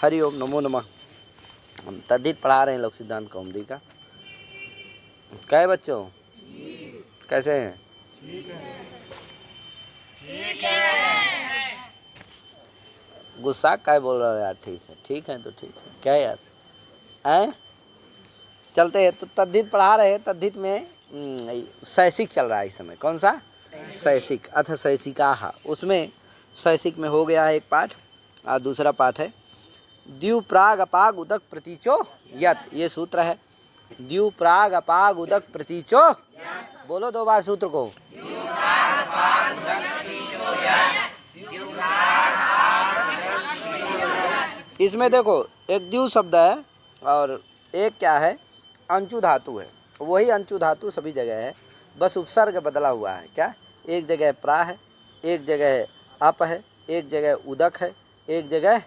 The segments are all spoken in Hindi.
हरि ओम नमो नमः। हम तद्धित पढ़ा रहे हैं लोक सिद्धांत कौमुदी का। क्या बच्चों, कैसे हैं? ठीक है। गुस्सा क्या बोल रहे हो यार? ठीक है तो ठीक है। क्या यार हैं? चलते हैं। तो तद्धित पढ़ा रहे हैं। तद्धित में शैसिक चल रहा है इस समय। कौन सा? शैसिक अथ शैसिकाः। उसमें शैसिक में हो गया है एक पाठ और दूसरा पाठ है द्यू प्राग अपाग उदक प्रतीचो यत। ये सूत्र है। द्यू प्राग अपाग उदक प्रतीचो। बोलो दो बार सूत्र को। इसमें देखो एक द्यू शब्द है और एक क्या है? अंचु धातु है। वही अंचु धातु सभी जगह है, बस उपसर्ग बदला हुआ है। क्या? एक जगह प्रा है, एक जगह अप है, एक जगह उदक है, एक जगह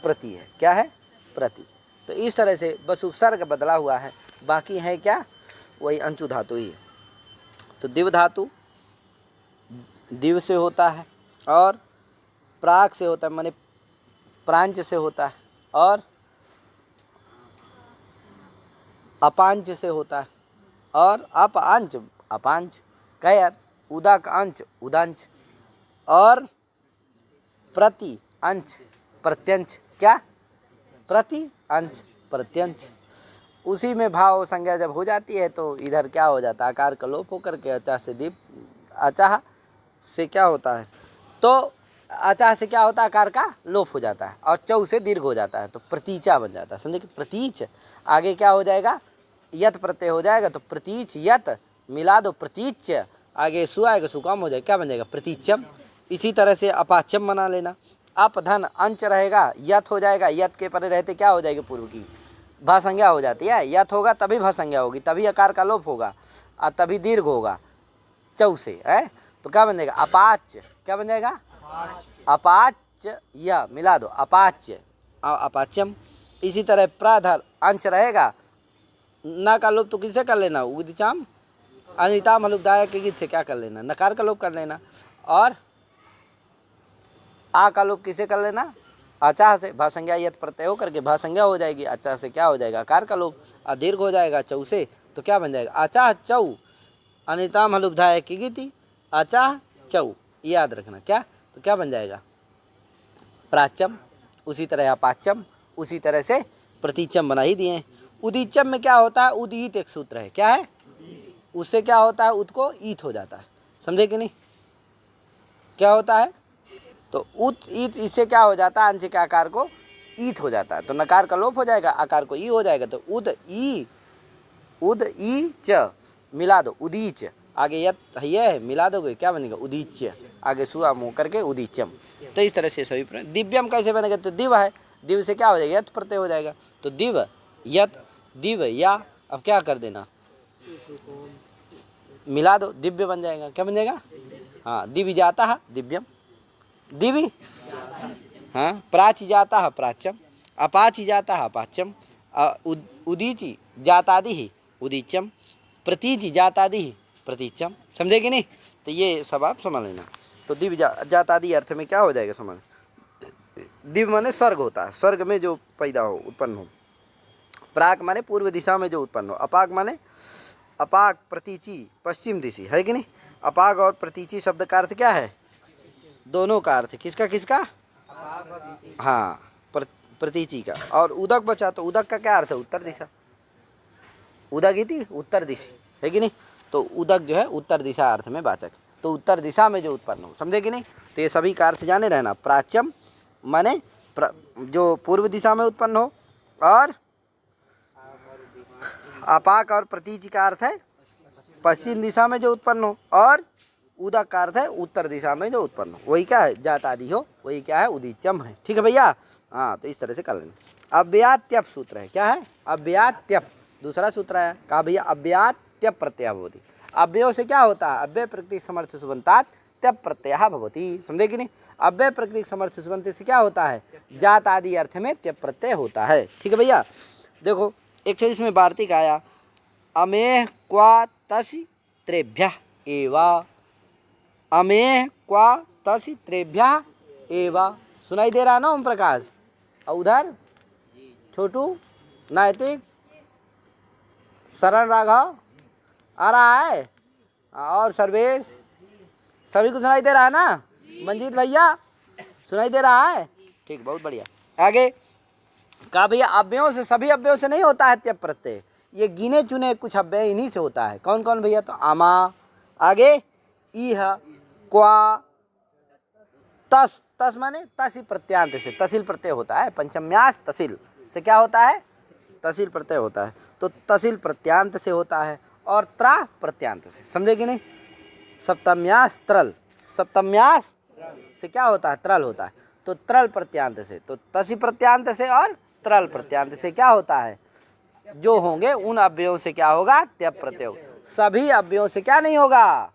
प्रति है। क्या है? प्रति। तो इस तरह से बस उपसर्ग बदला हुआ है, बाकी है क्या? वही अंचु धातु ही है। तो दिव धातु दिव से होता है और प्राग से होता है, माने प्रांच से होता है, और अपांच से होता है, और अपआंच अपांच। क्या यार? उदक अंश उदंश, और प्रति अंश प्रत्यंश। क्या? प्रति अंश प्रत्यंश। उसी में भाव संज्ञा जब हो जाती है तो इधर क्या हो जाता है? आकार का लोप होकर के अचाह से दीप, अचाह से क्या होता है? तो अचाह से क्या होता है? आकार का लोप हो जाता है और चौ से दीर्घ हो जाता है तो प्रतीचा बन जाता है। समझे कि प्रतीच आगे क्या हो जाएगा? यत प्रत्यय हो जाएगा तो प्रतीच यत मिला दो प्रतीच, आगे सु आएगा, सु कम हो जाएगा, क्या बन जाएगा? प्रतीचम। इसी तरह से अपाचम बना लेना। अप धन अंच रहेगा, यत हो जाएगा, यत के परे रहते क्या हो जाएगी? पूर्व की भा संज्ञा हो जाती है। यत होगा तभी भा संज्ञा होगी, तभी आकार का लोप होगा और तभी दीर्घ होगा चौ से है। तो क्या बन जाएगा? अपाच। क्या बन जाएगा? अपाच या मिला दो अपाच्य अपाच्यम। इसी तरह प्राधर अंश रहेगा, न का लोप तो किससे कर लेना? उदिचाम अनिताम हलुपदायक के गीत से क्या कर लेना? नकार का लोप कर लेना। और आ का लोप किसे कर लेना? अचाह से। भा संज्ञा यत प्रत्यय होकर के भा संज्ञा हो जाएगी, अचाह से क्या हो जाएगा? आकार का लोप, दीर्घ हो जाएगा चौ से, तो क्या बन जाएगा? अचाह चौ अनिताम हलुपधाय की गीति अचाह चौ। याद रखना। क्या? तो क्या बन जाएगा? प्राच्यम। उसी तरह अपाच्यम, उसी तरह से प्रतीचम बना ही दिए। उदीचम में क्या होता है? उदीत एक सूत्र है। क्या है? उससे क्या होता है? उद को ईत हो जाता है। समझे कि नहीं? क्या होता है? तो उत ईत, इससे क्या हो जाता है? अंश के आकार को ईत हो जाता है तो नकार का लोप हो जाएगा, आकार को ई हो जाएगा। तो उद ई च मिला दो उदीच, आगे यत है मिला दोगे क्या बनेगा? उदीच्य, आगे सुआ मुँह करके उदीच्यम। तो इस तरह से सभी दिव्यम कैसे बनेगा? तो दिव है, दिव से क्या हो जाएगा? यत प्रत्यय हो जाएगा। तो दिव यत दिव या, अब क्या कर देना? मिला दो, दिव्य बन जाएगा। क्या बन जाएगा? हाँ, दिव्य जाता है दिव्यम, दिव्य। हाँ, प्राची जाता है प्राच्यम, अपाची जाता है अपाच्यम, उदीची जातादि ही उदीच्यम, प्रतीची जातादि ही प्रतीचम। समझे कि नहीं? तो ये सब आप समझ लेना। तो दिव्य जातादि अर्थ में क्या हो जाएगा? समझ। दिव्य माने स्वर्ग होता है, स्वर्ग में जो पैदा हो, उत्पन्न हो। प्राक माने पूर्व दिशा में जो उत्पन्न हो। अपाक माने अपाक प्रतीची पश्चिम दिशा, है कि नहीं? अपाक और प्रतीची शब्द का अर्थ क्या है? दोनों का अर्थ। किसका किसका? हाँ, प्रतीची का। और उदक बचा तो उदक का क्या अर्थ है? उत्तर दिशा। उदक इति उत्तर दिशा, है कि नहीं? तो उदक जो है उत्तर दिशा अर्थ में वाचक, तो उत्तर दिशा में जो उत्पन्न हो। समझे कि नहीं? तो ये सभी का अर्थ जाने रहना। प्राच्यम माने जो पूर्व दिशा में उत्पन्न हो, और अपाक और प्रतीची का अर्थ है पश्चिम दिशा में जो उत्पन्न हो, और उदक का अर्थ है उत्तर दिशा में जो उत्पन्न हो। वही क्या है? जातादि हो, वही क्या है? उदीच्यम है। ठीक है भैया? हाँ, तो इस तरह से कर लेना। अव्यात्यप सूत्र है। क्या है? अव्यात्यप दूसरा सूत्र है। कहा भैया? अव्यात्यप प्रत्यय भवति। अव्यय से क्या होता है? अव्यय प्रकृति समर्थ सुबंतात त्यप प्रत्यय भवति। समझे कि नहीं? अव्यय प्रकृति समर्थ सुबंत से क्या होता है? जात आदि अर्थ में त्यप प्रत्यय होता है। ठीक है भैया? देखो एक तो इसमें वार्तिक आया, अमेह क्वा तसि त्रेभ्यः एवा, अमेह क्वा तसि त्रेभ्यः एवा। सुनाई दे रहा ना ओम प्रकाश? और उधर छोटू, नैतिक, शरण, राघव आ रहा है, और सर्वेश, सभी को सुनाई दे रहा है ना? मंजीत भैया सुनाई दे रहा है? ठीक, बहुत बढ़िया। आगे कहा भैया अव्ययों से, सभी अव्ययों से नहीं होता है त्यप प्रत्यय, ये गिने चुने कुछ अव्यय इन्हीं से होता है। कौन कौन भैया? तो आमा, आगे इह, क्वा, तस, तस माने तसी प्रत्यांत से, तसिल प्रत्यय होता है। पंचम्यास तसिल से क्या होता है? तसिल प्रत्यय होता है। तो तसिल प्रत्यांत से होता है और त्रा प्रत्यांत से, समझे कि नहीं? सप्तम्यास त्रल, सप्तम्यास से क्या होता है? त्रल होता है। तो त्रल प्रत्यांत से, तो तसी प्रत्यांत से और त्रल प्रत्यांत से क्या होता है? जो होंगे उन अव्ययों से क्या होगा? त्यप प्रत्यय होगा। सभी अव्ययों से क्या नहीं होगा?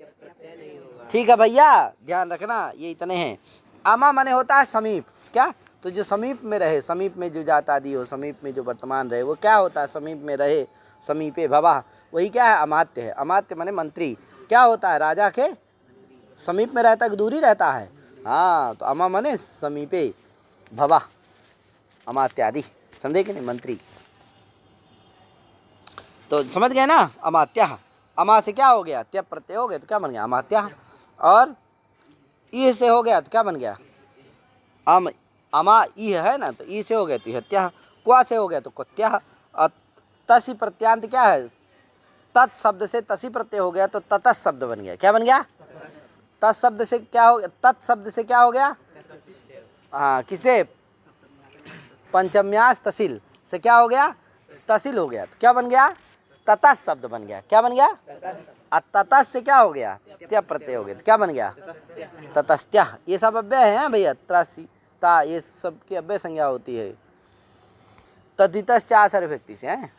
ठीक है भैया, ध्यान रखना, ये इतने हैं। आमा माने होता है समीप, क्या? तो जो समीप में रहे, समीप में जो जात आदि हो, समीप में जो वर्तमान रहे, वो क्या होता है? समीप में रहे, समीपे भवा, वही क्या है? अमात्य है। अमात्य माने मंत्री। क्या होता है? राजा के समीप में रहता है कि दूरी रहता है? हाँ, तो अमा माने समीपे भवा, अमात्यादि, समझे कि नहीं? मंत्री। तो समझ गए ना? अमात्या, अमा से क्या हो गया? त्यप प्रत्यय हो गया तो क्या बन गया? अमात्या। और ई से हो गया तो क्या बन गया? अमा ई है ना, तो ई से हो गया तो हत्या। क्वा से हो गया तो कुत्या। और तसी प्रत्यांत क्या है? तत् शब्द से तसी प्रत्यय हो गया तो ततस शब्द बन गया। क्या बन गया? तत् शब्द से क्या हो गया? तत् शब्द से क्या हो गया? हाँ, किसे? पंचम्यास तसिल से क्या हो गया? तसिल हो गया। तो क्या बन गया? ततस शब्द बन गया। क्या बन गया? और ततस से क्या हो गया? त्यप प्रत्यय हो गया तो क्या बन गया? ततस्त्या। ये सब अव्यय हैं भैया, त्रासी ता, ये सब की अव्यय संज्ञा होती है। तदितस्य आसर्य व्यक्ति से है।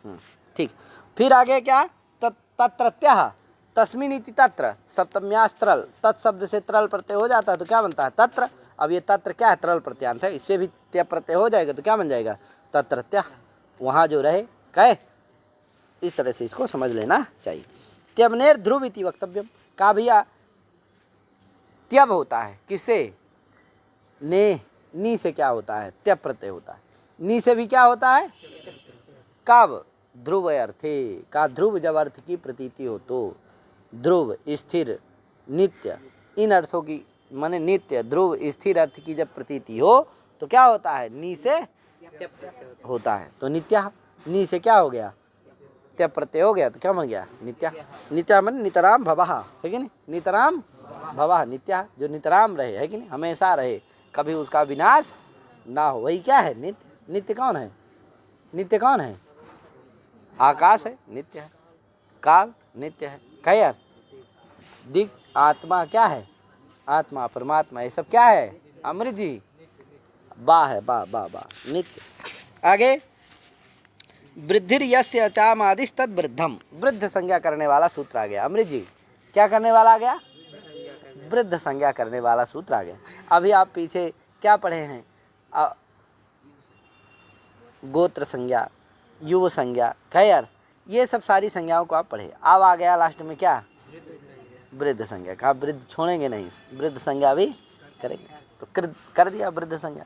ठीक, फिर आगे क्या? तत्रत्यः, तस्मिन् इति तत्र, सप्तम्यास त्रल, तत्शब्द से त्रल प्रत्यय हो जाता है तो क्या बनता है? तत्र। अब ये तत्र क्या है? त्रल प्रत्यांत है, इससे भी त्यप प्रत्यय हो जाएगा तो क्या बन जाएगा? तत्रत्यः, वहाँ जो रहे, कहे। इस तरह से इसको समझ लेना चाहिए। त्यबनेर ध्रुव इति वक्तव्यम, का भैया त्यब होता है किससे? ने, नी से क्या होता है? त्यप प्रत्यय होता है। नी से भी क्या होता है? कब? ध्रुव अर्थे, का ध्रुव जब अर्थ की प्रतीति हो तो, ध्रुव, स्थिर, नित्य, इन अर्थों की माने नित्य, ध्रुव, स्थिर अर्थ की जब प्रतीति हो तो क्या होता है? नी से होता है। तो नित्या, नी से क्या हो गया? त्यप प्रत्यय हो गया तो क्या बन गया? नित्या। नित्या मन नितराम भवः, है कि नहीं? नितराम भवः, नित्या, जो नितराम रहे, है कि नहीं? हमेशा रहे, कभी उसका विनाश ना हो, वही क्या है? नित्य। नित्य कौन है? नित्य कौन है? आकाश है, नित्य है। काल नित्य है। क्या यार? दिक, आत्मा क्या है? आत्मा, परमात्मा, ये सब क्या है? अमृत जी, बा है, बा बा बा, नित्य। आगे वृद्धिर यस्य अचामादिश तद वृद्धम, वृद्ध संज्ञा करने वाला सूत्र आ गया। अमृत जी, क्या करने वाला आ गया? वृद्ध संज्ञा करने वाला सूत्र आ गया। अभी आप पीछे क्या पढ़े हैं? गोत्र संज्ञा, युव संज्ञा, क्या यार? ये सब सारी संज्ञाओं को आप पढ़े। अब आ गया लास्ट में क्या? वृद्ध संज्ञा। कहा वृद्ध छोड़ेंगे नहीं, वृद्ध संज्ञा भी करेंगे। तो कर दिया वृद्ध संज्ञा।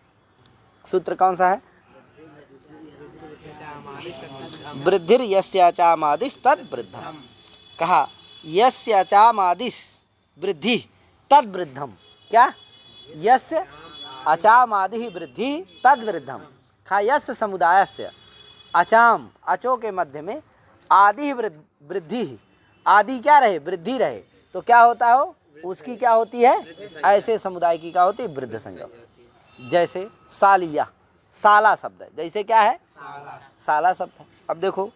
सूत्र कौन सा है? वृद्धिर यस्याचामादिश तद वृद्धम। कहा यस्याचामादिश वृद्धि तद वृद्धम। क्या? यस्य अचामादि वृद्धि तद वृद्धम। कहा यस्य समुदायस्य अचाम, अचो के मध्य में, आदि वृद्धि, आदि क्या रहे? वृद्धि रहे, तो क्या होता हो? उसकी क्या होती है? ऐसे समुदाय की क्या होती है? वृद्ध संज्ञा। जैसे सालिया, साला शब्द है, जैसे क्या है? साला शब्द है। अब देखो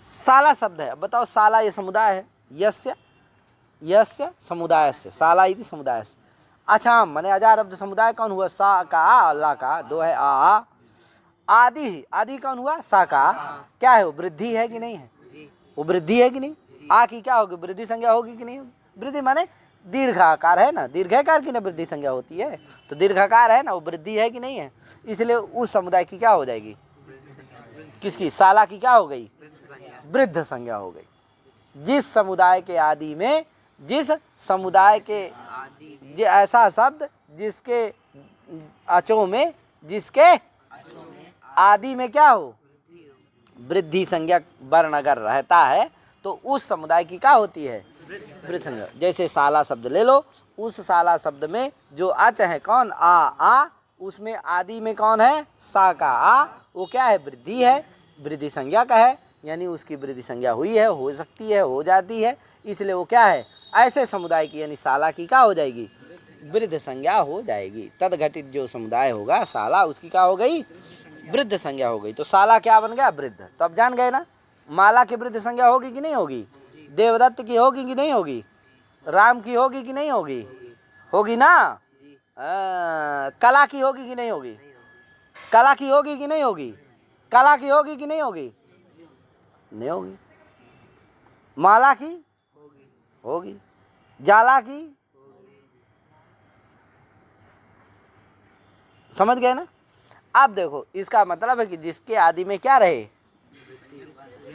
साला शब्द है, अब बताओ साला ये समुदाय है, यस्य, यस्य समुदायस्य, साला इति समुदायस्य। अचाम माने अजारब्ध समुदाय कौन हुआ? सा का आ, ला का, दो है आ। आदि, आदि कौन हुआ? सा का। क्या है वो? वृद्धि है कि नहीं है? वो वृद्धि है कि नहीं? आ की क्या होगी? वृद्धि संज्ञा होगी कि नहीं? वृद्धि माने दीर्घाकार है ना, दीर्घाकार की ना वृद्धि संज्ञा होती है, तो दीर्घाकार है ना, वो वृद्धि है कि नहीं है? इसलिए उस समुदाय की क्या हो जाएगी? किसकी? साला की क्या हो गई? वृद्ध संज्ञा हो गई। जिस समुदाय के आदि में, जिस समुदाय के ऐसा शब्द जिसके अचों में, जिसके आदि में क्या हो, वृद्धि संज्ञक वर्ण अगर रहता है तो उस समुदाय की क्या होती है, वृद्धि संज्ञा। जैसे शाला शब्द ले लो, उस शाला शब्द में जो अच है कौन, आ, उसमें आदि में कौन है, सा का आ, वो क्या है, वृद्धि है, वृद्धि संज्ञा का है, यानी उसकी वृद्धि संज्ञा हुई है, हो सकती है, हो जाती है, इसलिए वो क्या है, ऐसे समुदाय की यानी शाला की क्या हो जाएगी, वृद्ध संज्ञा हो जाएगी। तद घटित जो समुदाय होगा शाला, उसकी क्या हो गई, वृद्ध संज्ञा हो गई। तो शाला क्या बन गया, वृद्ध। तो अब जान गए ना, माला की वृद्ध संज्ञा होगी कि नहीं होगी, देवदत्त की होगी कि नहीं होगी, राम की होगी कि नहीं होगी, होगी ना। कला की होगी कि नहीं होगी, कला की होगी कि नहीं होगी, कला की होगी कि नहीं होगी, नहीं होगी। माला की होगी, जाला की, समझ गए ना। अब देखो इसका मतलब है कि जिसके आदि में क्या रहे,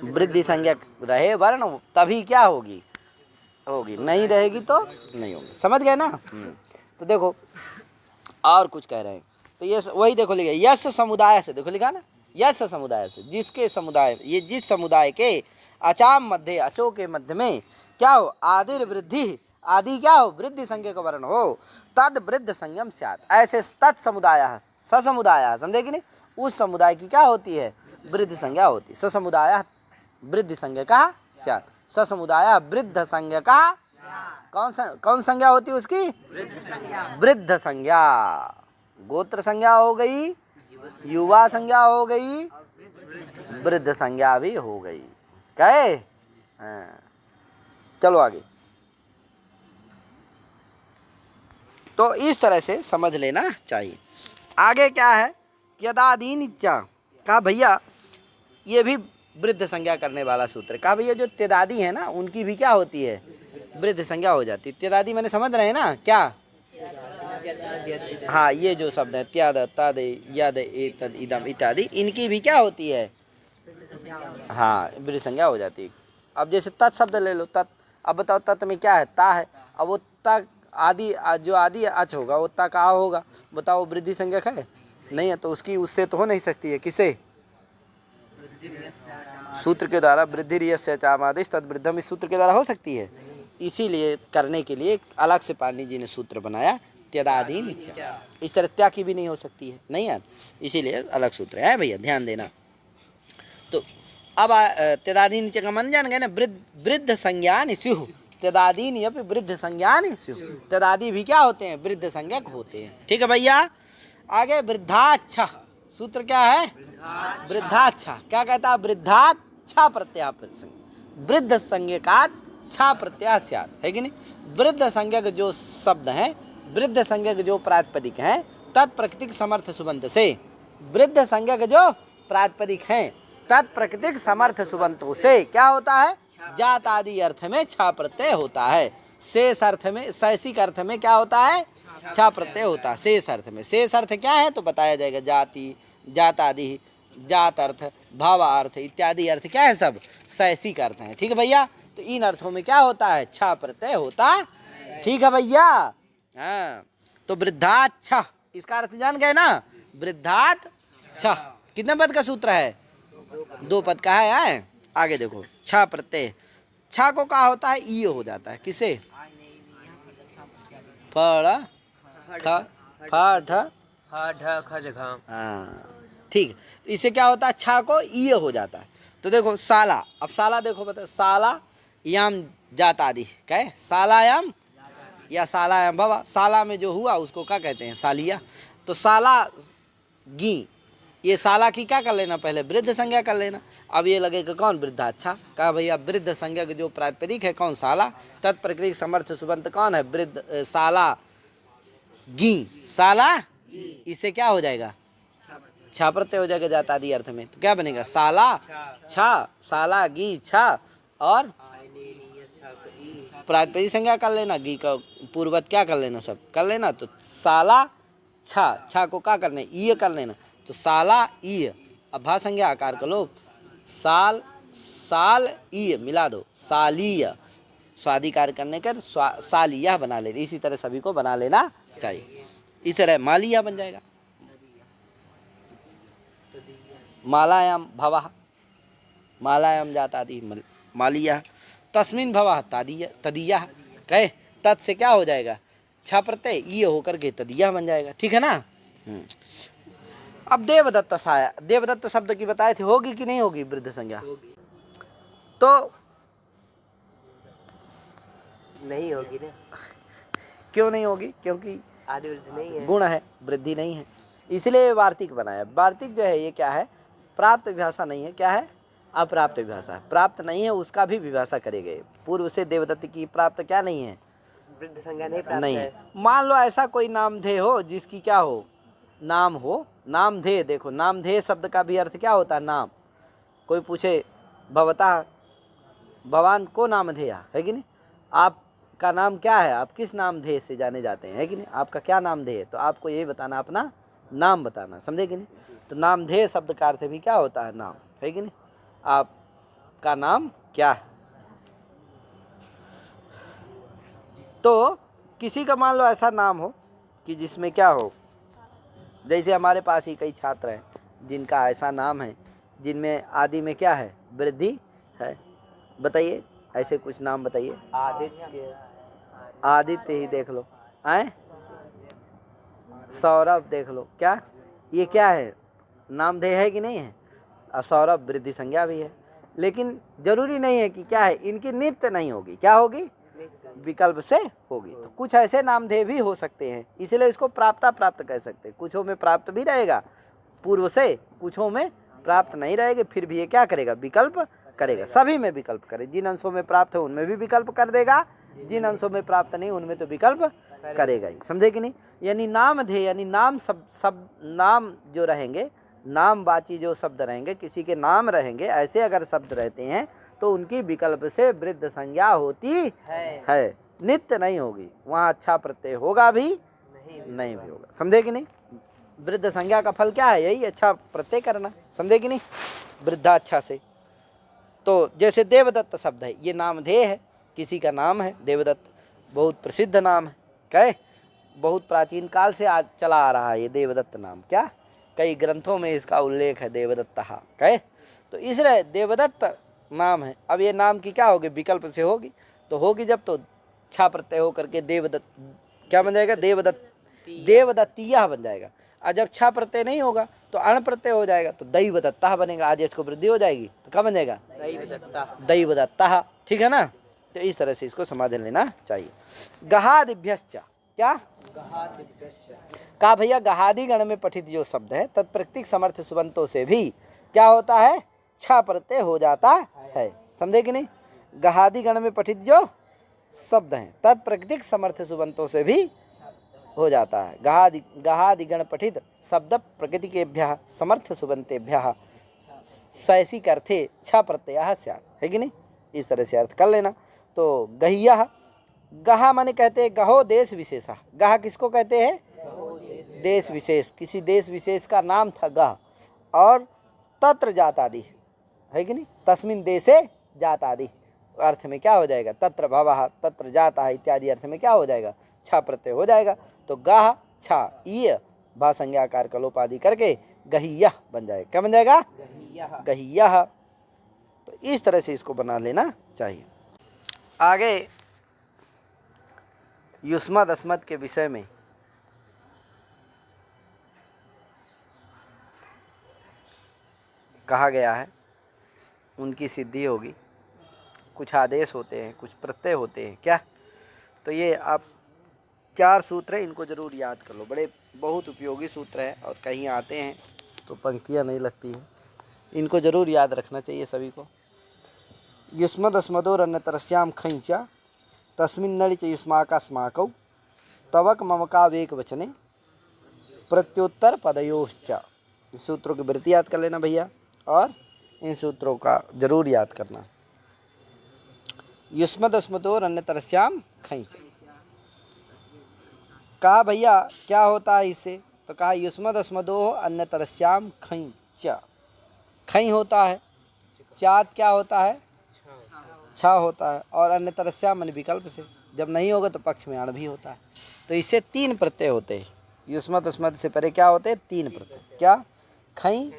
वृद्धि संज्ञा रहे वर्ण, तभी क्या होगी, होगी, नहीं रहेगी तो नहीं होगी। समझ गए ना। तो देखो और कुछ कह रहे हैं, तो ये वही देखो लिखा, यश समुदाय से, देखो लिखा ना, यश समुदाय से, जिसके समुदाय, ये जिस समुदाय के अचाम मध्य, अचो के मध्य में क्या हो, आदिर वृद्धि, आदि क्या हो, वृद्धि संज्ञा का वर्ण हो, तद वृद्ध संयम स्यात्, ऐसे तत्समुदाय ससमुदाय, समझे कि नहीं, उस समुदाय की क्या होती है, वृद्धि संज्ञा होती है। ससमुदाय वृद्धि संज्ञा का स्यात्, ससमुदाय वृद्ध संज्ञा का, कौन संज्ञा होती है उसकी, वृद्ध संज्ञा। गोत्र संज्ञा हो गई, युवा संज्ञा हो गई, वृद्ध संज्ञा भी हो गई। कहे चलो आगे। तो इस तरह से समझ लेना चाहिए। आगे क्या है, त्यदादीन च, कहा भैया ये भी वृद्ध संज्ञा करने वाला सूत्र। कहा भैया जो त्यदादी है ना, उनकी भी क्या होती है, वृद्ध संज्ञा हो जाती है। त्यदादी मैंने समझ रहे हैं ना क्या, हाँ, ये जो शब्द है त्याद, तद, यद, एतद, इदम इत्यादि, इनकी भी क्या होती है, हाँ, वृद्ध संज्ञा हो जाती है। अब जैसे तत् शब्द ले लो, तत्, अब बताओ तत् में क्या है, ता है, अब वो तक आदि, जो आदि अच होगा वो ता का होगा, बताओ वृद्धि संज्ञक है, नहीं है, तो उसकी उससे तो हो नहीं सकती है, किसे, सूत्र के द्वारा, वृद्धि रियस्य चामादेश तद वृद्धम, इस सूत्र के द्वारा हो सकती है। इसीलिए करने के लिए अलग से पाणिनि जी ने सूत्र बनाया, त्यदादीन इच्छा। इस तरह त्या की भी नहीं हो सकती है, नहीं यार, इसीलिए अलग सूत्र है भैया, ध्यान देना। तो अब त्यदादीन इच्छा का मन जान गए ना, वृद्ध संज्ञान स्युः, त्यदादीन यपि वृद्ध संज्ञान स्युः, त्यदादि भी क्या होते हैं, वृद्ध संज्ञक होते हैं। ठीक है भैया। आगे वृद्धाच्छ, सूत्र क्या है, वृद्धाच्छ, क्या कहता है, वृद्धाच्छ प्रत्यय, वृद्ध संज्ञकात् छा प्रत्यय स्यात्, है कि नहीं। वृद्ध संज्ञक जो शब्द हैं, वृद्ध संज्ञक जो प्रातिपदिक हैं, तत्प्रकृतिक समर्थ सुबंत से, वृद्ध संज्ञक जो प्रातिपदिक हैं तत्प्रकृतिक समर्थ सुबंतों से क्या होता है, जात आदि अर्थ में छा प्रत्यय होता है। शेष अर्थ में, शैषिक अर्थ में क्या होता है, छा प्रत्यय होता है। शेष अर्थ में, शेष अर्थ क्या है तो बताया जाएगा, जाति, जात आदि, जात अर्थ, भावार्थ इत्यादि अर्थ क्या है, सब शैषिक अर्थ हैं। ठीक है भैया। तो इन अर्थों में क्या होता है, छा प्रत्यय होता है। ठीक है भैया। हाँ, तो वृद्धाच्छ, इसका अर्थ जान गए ना, वृद्धाच्छ कितने पद का सूत्र है, 2 पद का है। आगे देखो, छा प्रत्यय, छा को क्या होता है, ई हो जाता है, किसे, फड़ ख फा ढ ख ज घ। हाँ ठीक, तो इससे क्या होता है, छा को ई हो जाता है। तो देखो साला, अब साला देखो बता, साला याम जात आदि, कहे सालायाम या सालायाम बाबा, साला में जो हुआ उसको क्या कहते हैं, सालिया। तो साला गी, ये साला की क्या कर लेना, पहले वृद्ध संज्ञा कर लेना। अब ये लगेगा कौन, वृद्धाच्छा। कहा भैया वृद्ध संज्ञा के जो प्रातिपदिक है कौन, साला, तत्प्रकृतिक समर्थ सुबंत कौन है, वृद्ध, साला गी, साला, इससे क्या हो जाएगा, छा प्रत्यय हो जाएगा जात आदि अर्थ में। तो क्या बनेगा, साला छा, साला गी छा, और प्रातिपदिक संज्ञा कर लेना, गी का पूर्वत क्या कर लेना, सब कर लेना। तो साला छा, छा को क्या करना, ई कर लेना। तो साला ई, अब भा संज्ञा आकार कर लो, साल, साल ई मिला दो, सालीय, स्वादिकार करने कर सालिया बना ले। इसी तरह सभी को बना लेना चाहिए, इस तरह मालिया बन जाएगा। मालायाम भवः, मालायाम जातादि मालिया, तस्मिन भवः तदीयः। कहे तत् से क्या हो जाएगा, छा प्रत्यय ये होकर के तदीयः बन जाएगा। ठीक है ना। अब देवदत्त साया, देवदत्त शब्द की बताए थे, होगी कि नहीं होगी वृद्ध संज्ञा? तो नहीं होगी ना। क्यों नहीं होगी? क्योंकि आदि वृद्धि नहीं है, गुण है, वृद्धि नहीं है, इसलिए वार्तिक बनाया। वार्तिक जो है ये क्या है, प्राप्त विभाषा नहीं है, क्या है, अप्राप्त विभाषा। प्राप्त नहीं है उसका भी विभाषा करे गए। पूर्व से देवदत्त की प्राप्त क्या नहीं है, वृद्ध संज्ञा नहीं प्राप्त नहीं है। है। मान लो ऐसा कोई नामधेय हो जिसकी क्या हो, नाम हो, नामधेय। देखो नामधेय शब्द का भी अर्थ क्या होता है, नाम। कोई पूछे भवता भगवान को नामधेय है कि नहीं, आपका नाम क्या है, आप किस नामधेय से जाने जाते हैं, है कि नहीं, आपका क्या नामधेय है, तो आपको ये बताना, अपना नाम बताना, समझे कि नहीं। तो नामधेय शब्द का अर्थ भी क्या होता है, नाम, है कि नहीं, आपका नाम क्या है। तो किसी का मान लो ऐसा नाम हो कि जिसमें क्या हो, जैसे हमारे पास ही कई छात्र हैं जिनका ऐसा नाम है जिनमें आदि में क्या है, वृद्धि है। बताइए ऐसे कुछ नाम बताइए। आदित्य, आदित्य ही देख लो, आए, सौरभ देख लो, क्या ये क्या है, नामधेय है कि नहीं है। और सौरभ वृद्धि संज्ञा भी है, लेकिन जरूरी नहीं है कि क्या है, इनकी नित्य नहीं होगी, क्या होगी, विकल्प से होगी। तो कुछ ऐसे नामधेय भी हो सकते हैं, इसलिए इसको प्राप्ता प्राप्त कह सकते हैं। कुछों में प्राप्त भी रहेगा पूर्व से, कुछों में प्राप्त नहीं रहेगी, फिर भी ये क्या करेगा, विकल्प करेगा। सभी में विकल्प करे, जिन अंशों में प्राप्त है उनमें भी विकल्प कर देगा, जिन अंशों में प्राप्त नहीं उनमें तो विकल्प करेगा ही, समझे कि नहीं। यानी नामधेय यानी नाम, सब नाम जो रहेंगे, नामवाची जो शब्द रहेंगे, किसी के नाम रहेंगे, ऐसे अगर शब्द रहते हैं तो उनकी विकल्प से वृद्ध संज्ञा होती है, नित्य नहीं होगी। वहाँ अच्छा प्रत्यय होगा भी नहीं भी होगा, समझे कि नहीं। वृद्ध संज्ञा का फल क्या है, यही अच्छा प्रत्यय करना, समझे कि नहीं, वृद्धा अच्छा से। तो जैसे देवदत्त शब्द है, ये नामधेय है, किसी का नाम है देवदत्त, बहुत प्रसिद्ध नाम है, कहे बहुत प्राचीन काल से आज चला आ रहा है ये देवदत्त नाम, क्या कई ग्रंथों में इसका उल्लेख है, देवदत्त कहे। तो इसलिए देवदत्त नाम है। अब ये नाम की क्या होगी, विकल्प से होगी, तो होगी जब तो छा प्रत्यय होकर के देवदत्त क्या बन जाएगा, देवदत्तीय बन जाएगा। और जब छा प्रत्यय नहीं होगा तो अण प्रत्यय हो जाएगा, तो दैवदत्ता बनेगा, आज इसको वृद्धि हो जाएगी तो क्या बन जाएगा, दैवदत्ता। ठीक है ना। तो इस तरह से इसको समाधान लेना चाहिए। गहादिभ्यश्च, क्या कहा भैया, गहादि गण में पठित जो शब्द है तत्प्रतीक समर्थ सुबंतों से भी क्या होता है, छा प्रत्यय हो जाता है, समझे कि नहीं। गहादि गण में पठित जो शब्द हैं तत्प्रतीक समर्थ सुबंतों से भी हो जाता है। गहादि गण पठित शब्द प्रकृति के समर्थ सुबंतेभ्यः सैसिक अर्थे छ प्रत्यय स्यात्, है कि नहीं, इस तरह से अर्थ कर लेना। तो गह्यः, गहा माने कहते हैं गहो देश विशेषः, गहा किसको कहते हैं, देश विशेष, किसी देश विशेष का नाम था गह। और तत्र जातादि, है कि नहीं, तस्मिन देशे जातादि अर्थ में क्या हो जाएगा, तत्र भवः तत्र जाता इत्यादि अर्थ में क्या हो जाएगा, छा प्रत्यय हो जाएगा। तो गाह छा ईय भा संज्ञाकार कलोपादि करके गहियः बन जाएगा, क्या बन जाएगा, गहियः। तो इस तरह से इसको बना लेना चाहिए। आगे युष्मद् अस्मद् के विषय में कहा गया है, उनकी सिद्धि होगी। कुछ आदेश होते हैं, कुछ प्रत्यय होते हैं, क्या। तो ये आप 4 सूत्र हैं, इनको जरूर याद कर लो, बड़े बहुत उपयोगी सूत्र हैं और कहीं आते हैं तो पंक्तियां नहीं लगती हैं, इनको जरूर याद रखना चाहिए सभी को। युष्मद् अस्मदोर अन्यतरस्याम खञ्च तस्मिन् नड़ि च युष्माका स्माकौ तवक ममका वेक वचने प्रत्योत्तर पदयोश्च। इस सूत्रों की वृत्ति याद कर लेना भैया, और इन सूत्रों का जरूर याद करना। युष्मद् अस्मदोर अन्यतरस्याम खञ्च, कहा भैया क्या होता है इससे, तो कहा युष्मद् अस्मदो अन्यतरस्याम खञ्च, खई होता है, चात क्या होता है, छा होता है, और अन्यतरस्याम मन विकल्प से, जब नहीं होगा तो पक्ष में अण भी होता है। तो इससे 3 प्रत्यय होते हैं। युष्मद् अस्मद् से परे क्या होते हैं, 3 प्रत्यय, क्या, खई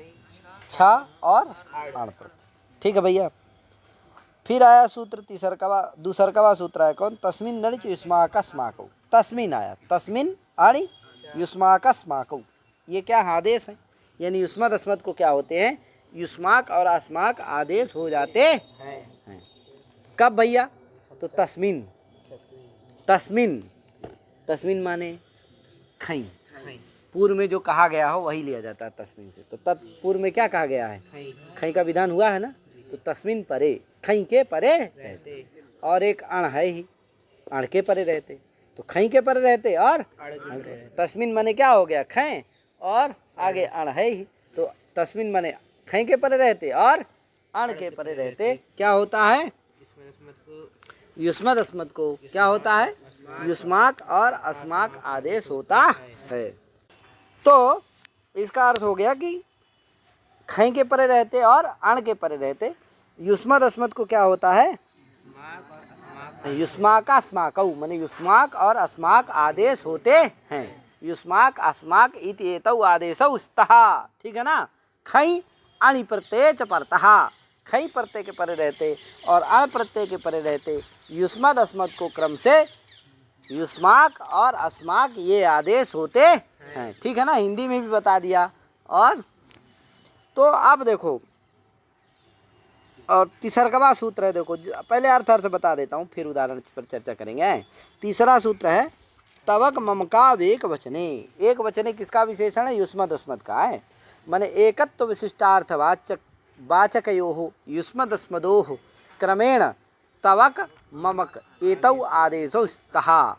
छा और आण प्रत्यय। ठीक है भैया। फिर आया सूत्र दूसरकवा सूत्र है कौन? तस्मिन नणिच युष्माकस्माकौ। तस्मिन आया, तस्मिन आणि युष्माकस्माकौ, ये क्या आदेश है? यानी युष्मद अस्मद को क्या होते हैं? युष्माक और अस्माक आदेश हो जाते हैं। कब भैया? तो तस्मिन, तस्मिन, तस्मिन माने खई, पूर्व में जो कहा गया हो वही लिया जाता है तस्मिन से। तो तत्पूर्व में क्या कहा गया है? खई का विधान हुआ है ना, तो तस्मिन परे, खई के परे रहते, और एक अण है ही, अण के परे रहते, तो खई के परे रहते और तस्मिन माने क्या हो गया? खै और आगे अण है ही, तो तस्मिन माने खै के परे रहते और अण के परे रहते। क्या होता है? युष्मद अस्मद को क्या होता है? युष्माक और अस्माक आदेश होता है। तो इसका अर्थ हो गया कि खै के परे रहते और अण के परे रहते। युष्मद अस्मद को क्या होता है? युष्माक अस्माकौ, माने युष्माक और अस्माक आदेश होते हैं। युष्माक अस्माक इति एतौ आदेशौ स्तः। ठीक है ना? खै अणि प्रत्यय च परतः, खै प्रत्यय के परे रहते और अण प्रत्यय के परे रहते। युष्मद अस्मद को क्रम से युष्माक और अस्माक ये आदेश होते हैं। ठीक है ना? हिंदी में भी बता दिया। और तो अब देखो, और तीसरकवा सूत्र है, देखो पहले अर्थ बता देता हूँ, फिर उदाहरण पर चर्चा करेंगे। तीसरा सूत्र है तवक ममका एक वचने। एक वचने किसका विशेषण है? युष्मद अस्मद का है। माने एकत्व विशिष्टार्थ वाचकयोः युष्मदस्मदोः क्रमेण तवक ममक एतौ आदेशौ स्तः।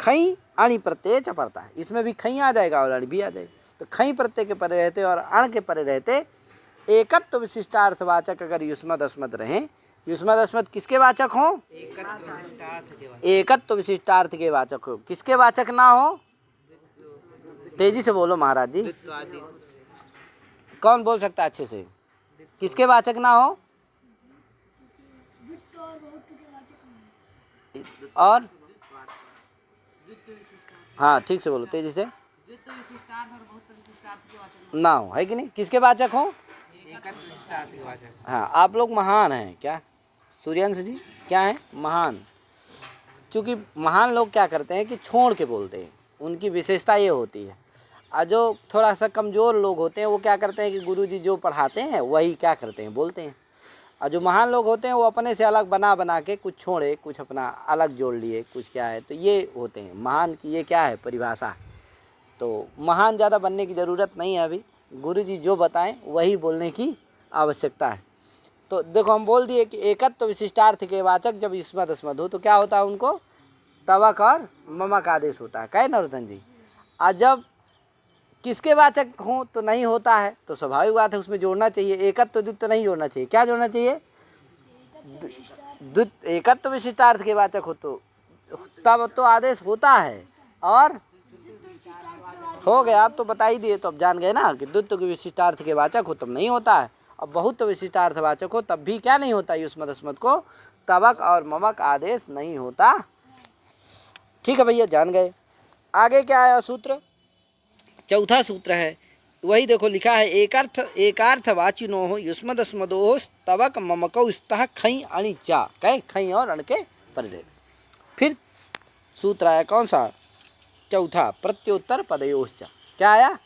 खई अणि प्रत्यय च पड़ता है, इसमें भी खई आ जाएगा और अण भी आ जाएगा। तो खई प्रत्यय के परे रहते और अण के परे रहते। एकत्व विशिष्टार्थवाचक अगर युष्मद अस्मद रहें, युष्मद अस्मद किसके वाचक हो? एकत्व विशिष्टार्थ के वाचक हो। किसके वाचक ना हो? तेजी से बोलो महाराज जी, कौन बोल सकता है अच्छे से? किसके वाचक ना हो? और हाँ ठीक से बोलो, तेजी से। ना हो, है कि नहीं? किसके वाचक हो? हाँ, आप लोग महान हैं क्या? सूर्यांश जी क्या है? महान। क्योंकि महान लोग क्या करते हैं कि छोड़ के बोलते हैं, उनकी विशेषता ये होती है। और जो थोड़ा सा कमज़ोर लोग होते हैं वो क्या करते हैं कि गुरुजी जो पढ़ाते हैं वही क्या करते हैं? बोलते हैं। और जो महान लोग होते हैं वो अपने से अलग बना के कुछ छोड़े, कुछ अपना अलग जोड़ लिए, कुछ क्या है, तो ये होते हैं महान की। ये क्या है? परिभाषा। तो महान ज़्यादा बनने की ज़रूरत नहीं है, अभी गुरुजी जो बताएं वही बोलने की आवश्यकता है। तो देखो हम बोल दिए कि एकत्व विशिष्टार्थ के वाचक जब युष्मद अस्मद हो तो क्या होता है? उनको तवक और ममक आदेश होता है। कहे नरोत्तम जी? आज जब किसके वाचक हो तो नहीं होता है, तो स्वाभाविक बात है उसमें जोड़ना चाहिए। एकत्व द्वित्व नहीं जोड़ना चाहिए। क्या जोड़ना चाहिए? एकत्व विशिष्टार्थ के वाचक हो तो तब तो आदेश होता है। और हो गया, आप तो बता ही दिए, तो अब जान गए ना कि द्वित्व के विशिष्टार्थ के वाचक हो तब नहीं होता है, और बहुत विशिष्टार्थ वाचक हो तब भी क्या नहीं होता? युष्मद अस्मद को तवक और ममक आदेश नहीं होता। ठीक है भैया, जान गए। आगे क्या आया सूत्र? चौथा सूत्र है, वही देखो लिखा है एकार्थवाचिनो युष्मद अस्मदो तवक ममकौ स्तः खई अणि चा। कहे खई और अण के परे रहते। फिर सूत्र आया कौन सा? चौथा, प्रत्योत्तर पदयोश्च। क्या आया?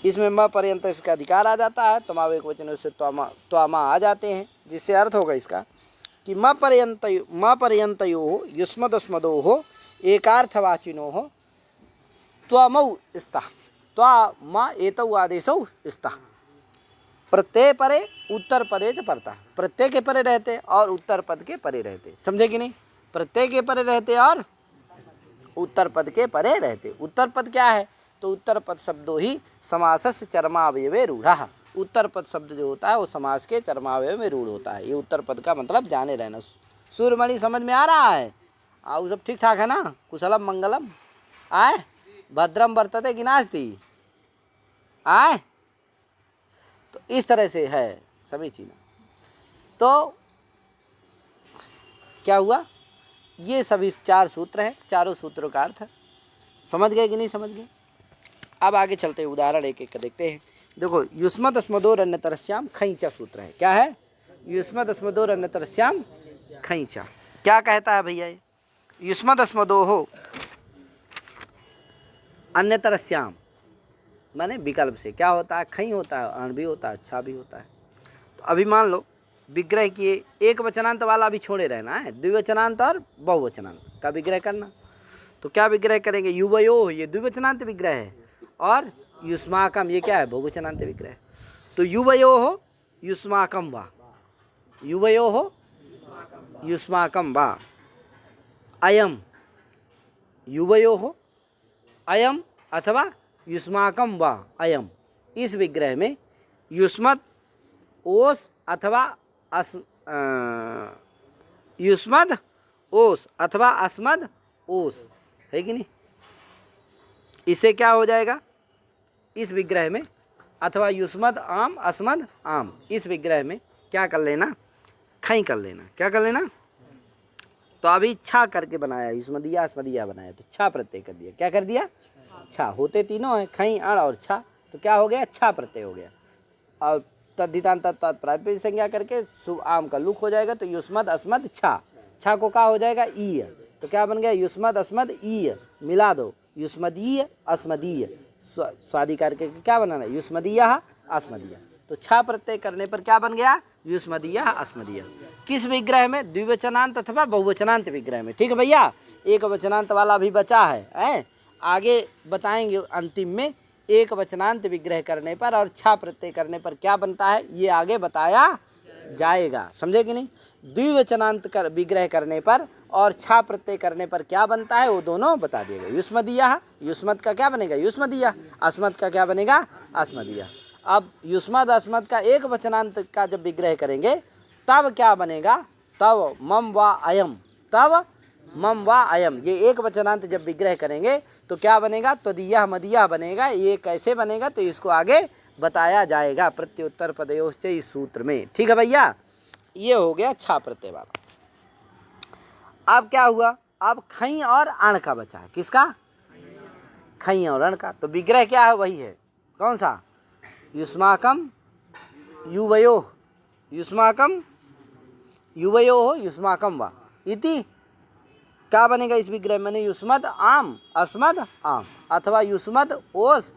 इसमें म पर्यंत इसका अधिकार आ जाता है, तमाव एक वचन से त्वामा आ जाते हैं, जिससे अर्थ होगा इसका कि म पर्यंतयो युष्मदस्मदो एकार्थवाचिनो त्वमौ स्तः त्वा एतौ आदेशौ स्तः। प्रत्यय परे उत्तर पदे च परतः। प्रत्यय के परे रहते और उत्तर पद के परे रहते। समझे कि नहीं? प्रत्यय के परे रहते और उत्तर पद के परे रहते। उत्तर पद क्या है? तो उत्तर पद शब्दों ही समासस्य चर्मावयवे रूढ़ः। उत्तर पद शब्द जो होता है वो समास के चर्मावयव में रूढ़ होता है। ये उत्तर पद का मतलब जाने रहना। सूर्यमणि समझ में आ रहा है? वो सब ठीक ठाक है ना? कुशलम मंगलम आए? भद्रम वर्तते कि नास्ति आए? तो इस तरह से है समीचीन। तो क्या हुआ? ये सभी 4 सूत्र हैं, चारों सूत्रों का अर्थ समझ गए कि नहीं समझ गए? अब आगे चलते हैं, उदाहरण एक एक देखते हैं। देखो युष्मद् अस्मदोर अन्यतरस्याम खैंचा सूत्र है। क्या है? युष्मद् अस्मदोर अन्यतरस्याम खैंचा। क्या कहता है भैया ये? युष्मद् अस्मदोहो अन्यतरस्याम माने विकल्प से क्या होता है? खई होता है, अण भी होता है, अच्छा भी होता है। तो अभी मान लो विग्रह किए, एक वचनांत वाला भी छोड़े रहना है, द्विवचनांत और बहुवचनांत का विग्रह करना। तो क्या विग्रह करेंगे? युवयो, ये द्विवचनांत विग्रह है, और युष्माकम ये क्या है? बहुवचनांत विग्रह। तो युवयो हो युष्माकम वा, युवयो हो युष्माकम वा, अयम, युवयो हो अयम अथवा युष्माकम वा अयम। इस विग्रह में युष्मद् ओस अथवा युष्मद् ओस अथवा अस्मद् ओस है कि नहीं? इससे क्या हो जाएगा? इस विग्रह में अथवा युष्मद् आम अस्मद् आम, इस विग्रह में क्या कर लेना? खई कर लेना। क्या कर लेना? तो अभी छा करके बनाया, युष्मदीया अस्मदीया बनाया, तो छा प्रत्यय कर दिया। क्या कर दिया? छा। होते तीनों हैं, खई, अण और छा, तो क्या हो गया? छा प्रत्यय हो गया। और तद्धितांत प्रातिपदिक संज्ञा करके शुभ आम का लुक हो जाएगा, तो युष्मद् अस्मद् छा। छा को क्या हो जाएगा? ईय। तो क्या बन गया? युष्मद् अस्मद् ईय, मिला दो, युष्मदीय अस्मदीय, स्वादि करके क्या बनाना? युष्मदीयः अस्मदीयः। तो छा प्रत्यय करने पर क्या बन गया? युष्मदीयः अस्मदीयः। किस विग्रह में? द्विवचनांत अथवा बहुवचनांत विग्रह में। ठीक है भैया, एक वचनांत वाला भी बचा है, आगे बताएंगे अंतिम में। एक वचनांत विग्रह करने पर और छा प्रत्यय करने पर क्या बनता है, ये आगे बताया जाएगा। समझे कि नहीं? द्विवचनांत कर विग्रह करने पर और छा प्रत्यय करने पर क्या बनता है, वो दोनों बता दिएगा। युष्मदीयः, युष्मद् का क्या बनेगा? युष्मदीयः। अस्मद् का क्या बनेगा? अस्मदीयः। अब युष्मद् अस्मद् का एक वचनांत का जब विग्रह करेंगे तब क्या बनेगा? तब मम वा अयम, तब मम वा अयम, ये एक वचनांत जब विग्रह करेंगे तो क्या बनेगा? त्वदीयः मदीयः बनेगा। ये कैसे बनेगा तो इसको आगे बताया जाएगा प्रत्युत्तर पदयोश्च इस सूत्र में। ठीक है भैया, ये हो गया छा प्रत्यय वाला। अब क्या हुआ? अब खई और अण का बचा है। किसका? खई और अण का। तो विग्रह क्या है? वही है, कौन सा? युष्माकम युवयो, युष्माकम युवयो हो युष्माकम वा इति। क्या बनेगा इस विग्रह में? युष्मद् आम अस्मद् आम अथवा युष्मद् ओस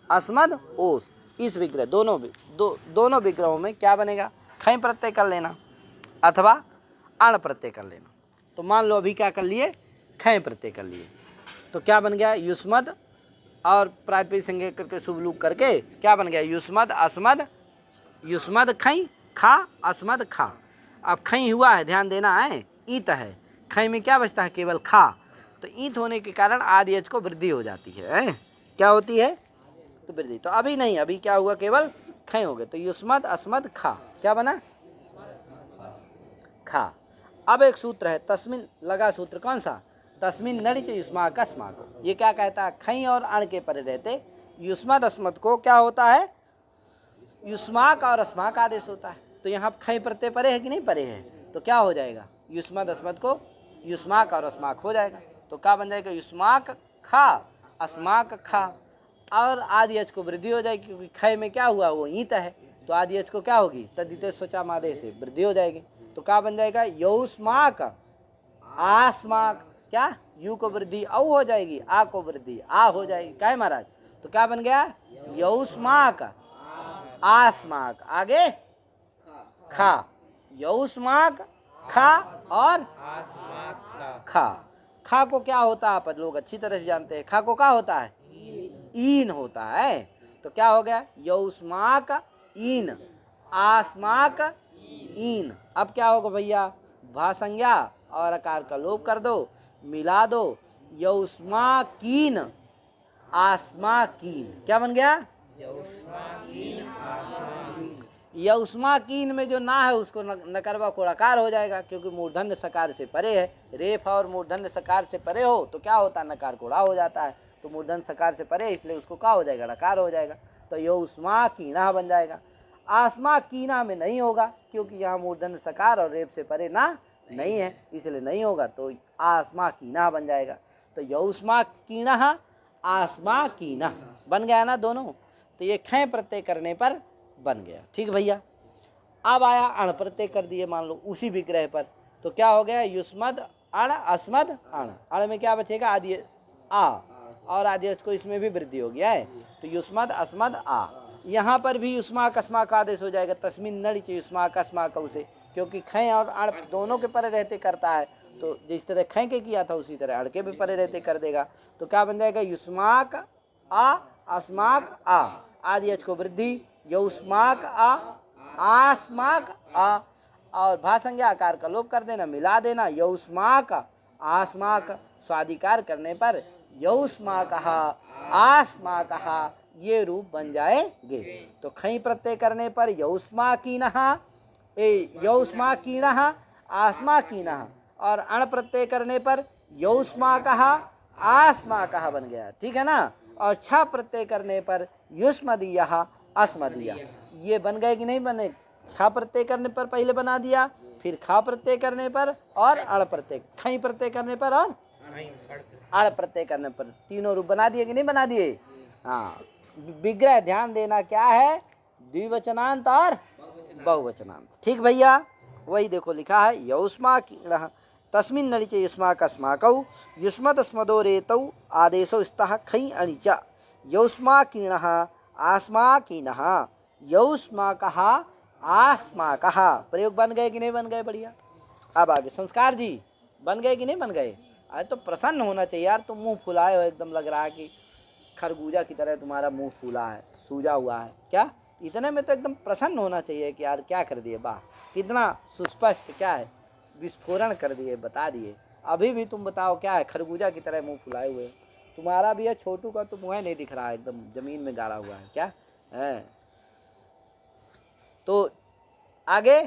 अस्मद् ओस। इस विग्रह दोनों विग्रहों में क्या बनेगा? खई प्रत्यय कर लेना अथवा अण प्रत्यय कर लेना। तो मान लो अभी क्या कर लिए? खई प्रत्यय कर लिए, तो क्या बन गया? युष्मद् और प्रातिपदिक संज्ञा करके शुभ लूक करके क्या बन गया? युष्मद् अस्मद्, युष्मद् खई खा अस्मद् खा। अब खई हुआ है, ध्यान देना है, ईत है, खई में क्या बचता है? केवल खा। तो ईत होने के कारण आदि एच को वृद्धि हो जाती है, क्या होती है? तो वृद्धि। तो अभी नहीं, अभी क्या हुआ? केवल खई हो गए। तो युष्मद् अस्मद् खा, क्या बना? खा। अब एक सूत्र है तस्मिन, लगा सूत्र, कौन सा? तस्मिन नड़िच युष्माक अस्माक। ये क्या कहता है? खई और अण के परे रहते युष्मद् अस्मद् को क्या होता है? युष्माक और अस्माक आदेश होता है। तो यहाँ खई प्रत्यय परे है कि नहीं परे है? तो क्या हो जाएगा? युष्मद् अस्मद् को युष्माक और अस्माक हो जाएगा। तो क्या बन जाएगा? युष्माक खा अस्माक खा, और आदि एच को वृद्धि हो जाएगी, क्योंकि खय में क्या हुआ? वो ईत है, तो आदि एच को क्या होगी? तद्धिते स्वचाम आदेश से वृद्धि हो जाएगी। तो क्या बन जाएगा? यौष्माक आस्माक, क्या? यू को वृद्धि औ हो जाएगी, आ को वृद्धि आ हो जाएगी। क्या है महाराज? तो क्या बन गया? यौष्माक आस्माक, आगे खा, यौष्माक खा और खा। खा को क्या होता है? आप लोग अच्छी तरह से जानते हैं, खा को क्या होता है? ईन होता है। तो क्या हो गया? यौष्माक ईन आस्माक ईन। अब क्या होगा भैया? भा संज्ञा और आकार का लोप कर दो, मिला दो, यौष्माकीन आस्माकीन। क्या बन गया? यौष्माकीन में जो ना है उसको नकरवा को ड़कार हो जाएगा, क्योंकि मूर्धन्य सकार से परे है। रेफ और मूर्धन्य सकार से परे हो तो क्या होता है? नकार कोड़ा हो जाता है। तो मूर्धन्य सकार से परे, इसलिए उसको क्या हो जाएगा? ड़कार हो जाएगा। तो यौष्माकीना बन जाएगा। आस्माकीना में नहीं होगा, क्योंकि यहाँ मूर्धन्य सकार और रेफ से परे ना नहीं है, इसलिए नहीं होगा। तो आस्माकीना बन जाएगा। तो यौष्माकीना आस्माकीना बन गया ना दोनों। तो ये खै प्रत्यय करने पर बन गया। ठीक भैया। अब आया अण प्रत्यय कर दिए मान लो उसी विग्रह पर, तो क्या हो गया युष्मद अण अस्मद अण। अण में क्या बचेगा आदि आ, और आदेश को इसमें भी वृद्धि हो गया है, तो युष्मद अस्मद आ। यहाँ पर भी युष्माक अस्माक आदेश हो जाएगा, तस्मिन नड़िच युष्माक अस्माक उसे, क्योंकि खै और अण दोनों के परे रहते करता है, तो जिस तरह खै के किया था उसी तरह अण के भी परे रहते कर देगा। तो क्या बन जाएगा युष्माक आ अस्माक आ, आदेश को वृद्धि, युष्माक आ आस्माक आ, और भासंज्ञा आकार का लोप कर देना, मिला देना, यौष्माक आस्माक, स्वादिकार करने पर यौष्माक आस्माक, ये रूप बन जाएंगे। तो खई प्रत्यय करने पर यौष्माकीनः यौष्माकीनः आस्माकीनः, और अण प्रत्यय करने पर यौष्माकः आस्माकः बन गया। ठीक है ना। और छ प्रत्यय करने पर युष्मदीयः अस्मदीयः, ये बन गए कि नहीं बने। छा प्रत्यय करने पर पहले बना दिया, फिर खा प्रत्यय करने पर और अण प्रत्यय, खई प्रत्यय करने पर और अण प्रत्यय करने पर, तीनों रूप बना दिए कि नहीं बना दिए। हाँ, विग्रह ध्यान देना क्या है, द्विवचनांत और बहुवचनांत। ठीक भैया। वही देखो लिखा है यौष्माकीनः तस्मिन् नड़िच युष्माक अस्माकौ युष्मदस्मदो रेतौ आदेशौ स्तः खई अणिच यौष्माकीनः आस्माकीनः यौष्माकः आस्माकः। प्रयोग बन गए कि नहीं बन गए। बढ़िया। अब आगे संस्कार जी बन गए कि नहीं बन गए। आज तो प्रसन्न होना चाहिए यार, तुम मुंह फुलाए हो, एकदम लग रहा है कि खरबूजा की तरह तुम्हारा मुंह फूला है, सूजा हुआ है। क्या इतने में तो एकदम प्रसन्न होना चाहिए कि यार क्या कर दिए, वाह कितना सुस्पष्ट, क्या है विस्फोरण कर दिए, बता दिए। अभी भी तुम बताओ क्या है, खरबूजा की तरह मुंह फुलाए हुए। तुम्हारा भी है, छोटू का तो मुँह नहीं दिख रहा है, एकदम जमीन में गाड़ा हुआ है। क्या है, तो आगे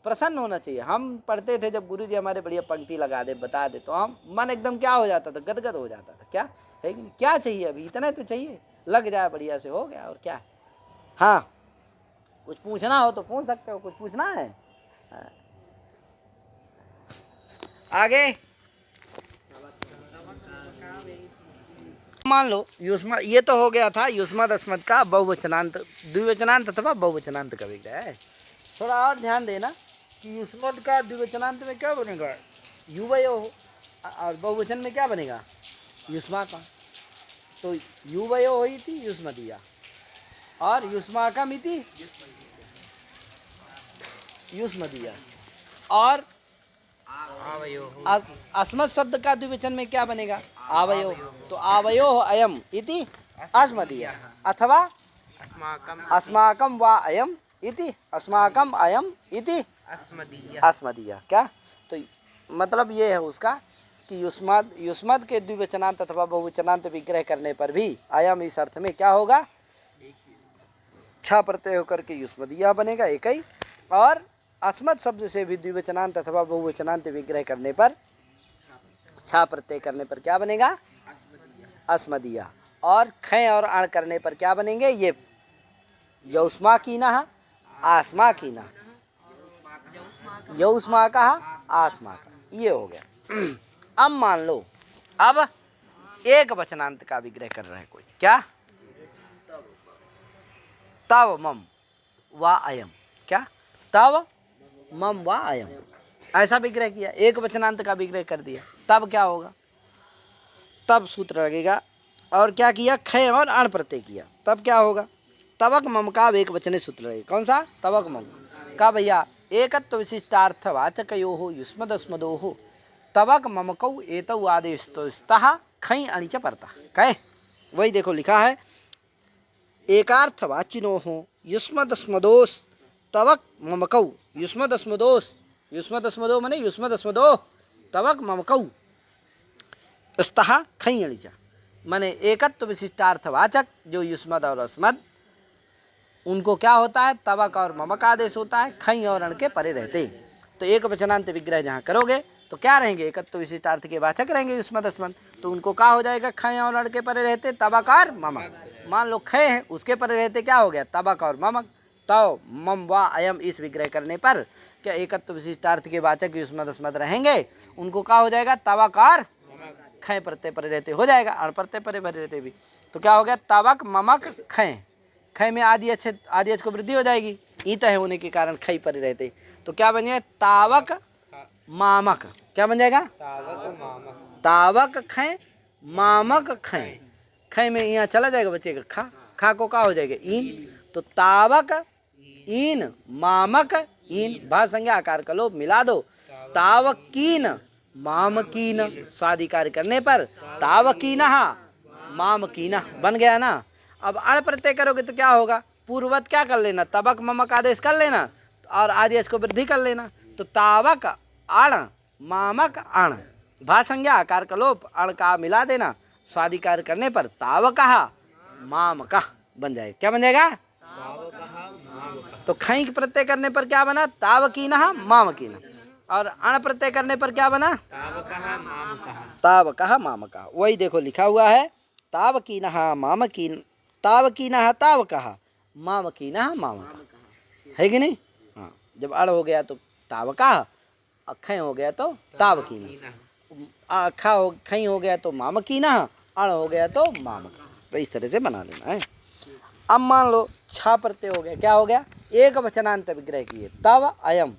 प्रसन्न होना चाहिए। हम पढ़ते थे जब गुरुजी हमारे बढ़िया पंक्ति लगा दे बता दे, तो हम मन एकदम क्या हो जाता था, गदगद हो जाता था। क्या है कि क्या चाहिए, अभी इतना तो चाहिए, लग जाए बढ़िया से, हो गया। और क्या। हाँ, कुछ पूछना हो तो पूछ सकते हो, कुछ पूछना है। हाँ। आगे मान लो युष्मा, ये तो हो गया था युष्मद अस्मद का बहुवचनांत, द्विवचनांत अथवा बहुवचनांत का विग्रह है। थोड़ा और ध्यान देना कि युष्मद का द्विवचनांत में क्या बनेगा, युवयो, और बहुवचन में क्या बनेगा, युष्मा का। तो युवयो हुई थी युष्मदीया, और युष्माकम इति युष्मदीया, और अस्मद शब्द का द्विवचन में क्या बनेगा, आवयो। तो आवयो अयम इति अस्मदीया, अथवा अस्माकम वा अयम इति अस्माकम अयम इति अस्मदीया। क्या, तो मतलब ये है उसका कि युष्मद के द्विवचनांत अथवा बहुवचनांत विग्रह करने पर भी अयम इस अर्थ में क्या होगा, छ प्रत्यय होकर के युष्मदीया बनेगा एक ही, और अस्मद शब्द से भी द्विवचनांत अथवा बहुवचनांत विग्रह करने पर, छा प्रत्यय करने पर क्या बनेगा, अस्मदीया, और खै और अण करने पर क्या बनेंगे, ये यौष्माकीनः आस्माकीनः, यौष्माकः आस्माकः, ये हो गया। अब मान लो अब एक वचनांत का विग्रह कर रहे हैं कोई, क्या, तव मम वा अयम, क्या, तव मम वा अयम, ऐसा विग्रह किया, एक वचनांत का विग्रह कर दिया। तब क्या होगा, तब सूत्र लगेगा, और क्या किया, खै और अण प्रत्यय किया, तब क्या होगा, तवक मम का एक वचने सूत्र लगेगा। कौन सा, तवक मम का भैया, एकत्व विशिष्टार्थवाचकयोः युष्मदस्मदोः तवक ममकौ एतौ आदेशतो स्तः खै अणिच परतः। कहे वही देखो लिखा है, एकार्थवाचिनोः युष्मदस्मदोस् तवक ममकौ, युष्मदस्मदोस्, युष्मदस्मदो माने युष्मदस्मदो, तवक ममकौ स्तः खै अणिच, माने एकत्व विशिष्टार्थवाचक जो युष्मद और अस्मद, उनको क्या होता है, तवक और ममक आदेश होता है, खै और अण के परे रहते। तो एक वचनांत विग्रह जहाँ करोगे तो क्या रहेंगे, एकत्व विशिष्टार्थ के वाचक रहेंगे युष्मद अस्मद, तो उनको क्या हो जाएगा, खै और अण के परे रहते तवक और ममक। मान लो खै है, उसके परे रहते क्या हो गया, तवक और ममक। तो मम वा अयम इस विग्रह करने पर क्या एकत्व विशिष्टार्थ के वाचक युष्मद अस्मद रहेंगे, उनको क्या हो जाएगा, तवक और खै प्रत्यय परे रहते हो जाएगा, अण प्रत्यय परे रहते भी, तो क्या हो गया, तवक ममक खै, खय में आदि अच को वृद्धि हो जाएगी, ईत है होने के कारण खई परे रहते, तो क्या बन जाए तावक मामक। क्या बन जाएगा तावक खय मामक खय। खय में यहाँ चला जाएगा बचेगा खा, खा को का हो जाएगा ईन, तो तावक ईन मामक ईन, भा संज्ञा आकार का लोप मिला दो, तावकीन मामकीन, स्वादिकार करने पर तावकीना मामकीना बन गया ना। अब अण प्रत्यय करोगे तो क्या होगा, पूर्ववत क्या कर लेना, तबक ममक आदेश कर लेना और आदेश को वृद्धि कर लेना, तो तावक अण मामक अण, भा संज्ञा आकार का लोप अण का मिला देना, स्वादिकार करने पर तावकः मामकः बन जाएगा। क्या बन जाएगा, तो खई प्रत्यय करने पर क्या बना तावकीनः मामकीनः, और अण प्रत्यय करने पर क्या बना तावकः मामकः। वही देखो लिखा हुआ है तावकीनः मामकीन, तावकीनः तावकः मामकीनः मामकः, है कि नहीं। हाँ, जब अण हो गया तो तावकः, खय हो गया तो तावकीनः, खई हो गया तो मामकीनः, अण हो गया तो मामकः। तो इस तरह से बना लेना है। अब मान लो छा प्रत्यय हो गया, क्या हो गया एक वचनांत विग्रह किए, तव अयम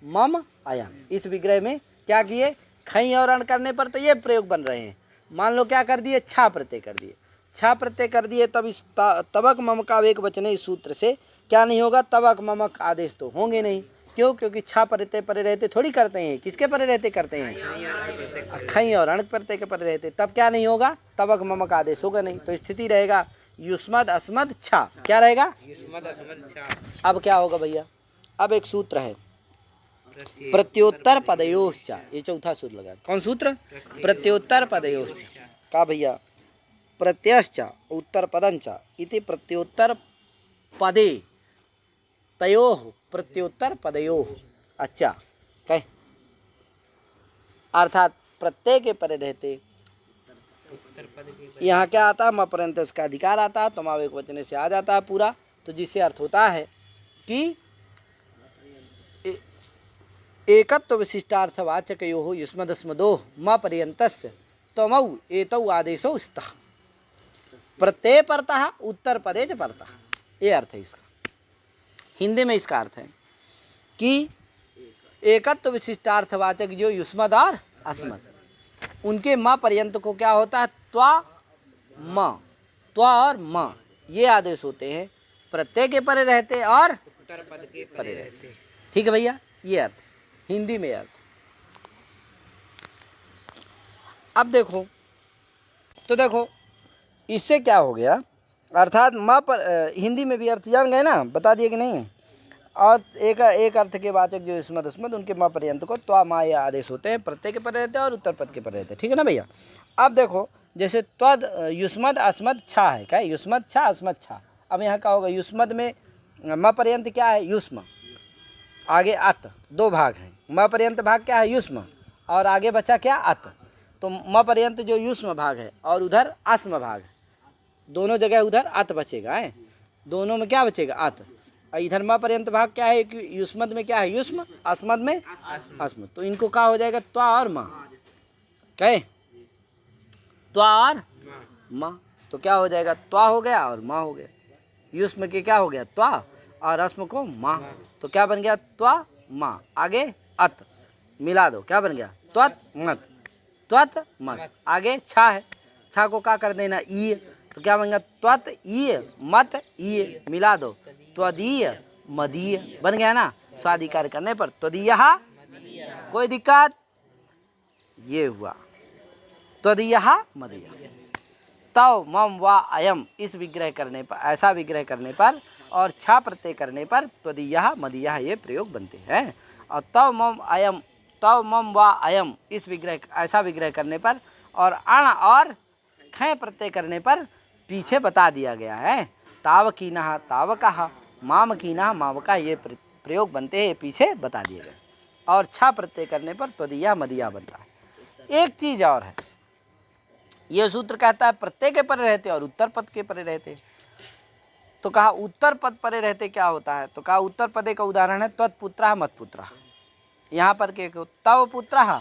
मम अयम, इस विग्रह में क्या किए खई और अण करने पर तो ये प्रयोग बन रहे हैं। मान लो क्या कर दिए छा प्रत्यय कर दिए, छा प्रत्यय कर दिए, तब इस तबक ममक एक वचन इस सूत्र से क्या नहीं होगा, तबक ममक आदेश तो होंगे नहीं। क्यों, क्योंकि छा प्रत्यय परे रहते थोड़ी करते हैं, किसके परे रहते करते हैं खई और अण प्रत्यय के परे रहते, तब क्या नहीं होगा तबक ममक आदेश होगा नहीं, तो स्थिति रहेगा युष्मद अस्मद छा। क्या रहेगा अब क्या होगा भैया, अब एक सूत्र है प्रत्योत्तर पदयोश्च, ये चौथा सूत्र लगा, कौन सूत्र प्रत्योत्तर पदयोश्च का भैया, प्रत्ययश्च उत्तर पदंच इति प्रत्योत्तर पदे तयोः प्रत्योत्तर पदयोः। अच्छा कह, अर्थात प्रत्यय के परे रहते यहाँ क्या आता है म पर्यंत इसका अधिकार आता है, तो माव एक वचन से आ जाता है पूरा, तो जिससे अर्थ होता है कि एकत्व विशिष्टार्थवाचकयोः युष्मदस्मदोः म पर्यन्तस्य तमौ एतौ आदेशौ स्तः, प्रत्यय परतः उत्तर पदे च परतः, ये अर्थ है इसका। हिंदी में इसका अर्थ है कि एकत्व विशिष्टार्थवाचक जो युष्मद और अस्मद, उनके म पर्यंत को क्या होता है त्वा म, त्वा और म ये आदेश होते हैं, प्रत्यय के परे रहते और उत्तर पद के परे रहते। ठीक है भैया, ये अर्थ हिंदी में अर्थ। अब देखो, तो देखो इससे क्या हो गया, अर्थात माँ पर हिंदी में भी अर्थ जान गए ना, बता दिए कि नहीं। और एक अर्थ के वाचक जो युष्मद अस्मद उनके माँ पर्यंत को त्वा मा या आदेश होते हैं, प्रत्यय के परे रहते हैं और उत्तर पद के परे रहते हैं। ठीक है ना भैया। अब देखो जैसे त्वद युष्मद अस्मद छा है, क्या युष्मद छा अस्मद छा। अब यहाँ क्या होगा, युष्मद में माँ पर्यंत क्या है युष्म, आगे अत, दो भाग हैं, म पर्यंत भाग क्या है युष्म और आगे बचा क्या अत, तो म पर्यंत जो युष्म भाग है और उधर अस्म भाग है, दोनों जगह उधर अत बचेगा है, दोनों में क्या बचेगा अत, इधर म पर्यंत भाग क्या है युष्मद में क्या है युष्म, अस्मद में अस्म, तो इनको क्या हो जाएगा त्वा और म, कहे त्वा और म, तो क्या हो जाएगा त्वा हो गया और म हो गया, युष्म के क्या हो गया त्वा और अस्म को म, तो क्या बन गया त्वा म, आगे अत मिला दो क्या बन गया त्वत मत, त्वत मत, आगे छा है, छा को क्या कर देना ई, तो क्या बन गया त्वत ई मत ई, मिला दो त्वदीय मदीय बन गया ना, स्वादिकार करने पर त्वदीयः, कोई दिक्कत, ये हुआ त्वदीयः मदीय। तव मम वा अयम इस विग्रह करने पर, ऐसा विग्रह करने पर और छा प्रत्यय करने पर त्वदीयः मदीयः ये प्रयोग बनते हैं। और तव मम अयम, तव मम वा अयम इस विग्रह, ऐसा विग्रह करने पर और अण और खय प्रत्यय करने पर पीछे बता दिया गया है, तावकीनः तावकः मामकीनः मामकः ये प्रयोग बनते हैं, पीछे बता दिए गए। और छा प्रत्यय करने पर त्वदीयः मदीयः बनता है। एक चीज और है, यह सूत्र कहता है प्रत्यय के परे रहते और उत्तर पद के परे रहते, तो कहा उत्तर पद परे रहते क्या होता है, तो कहा उत्तर पदे का उदाहरण है त्वत्पुत्रः मत्पुत्रः। यहाँ पर के तव पुत्रः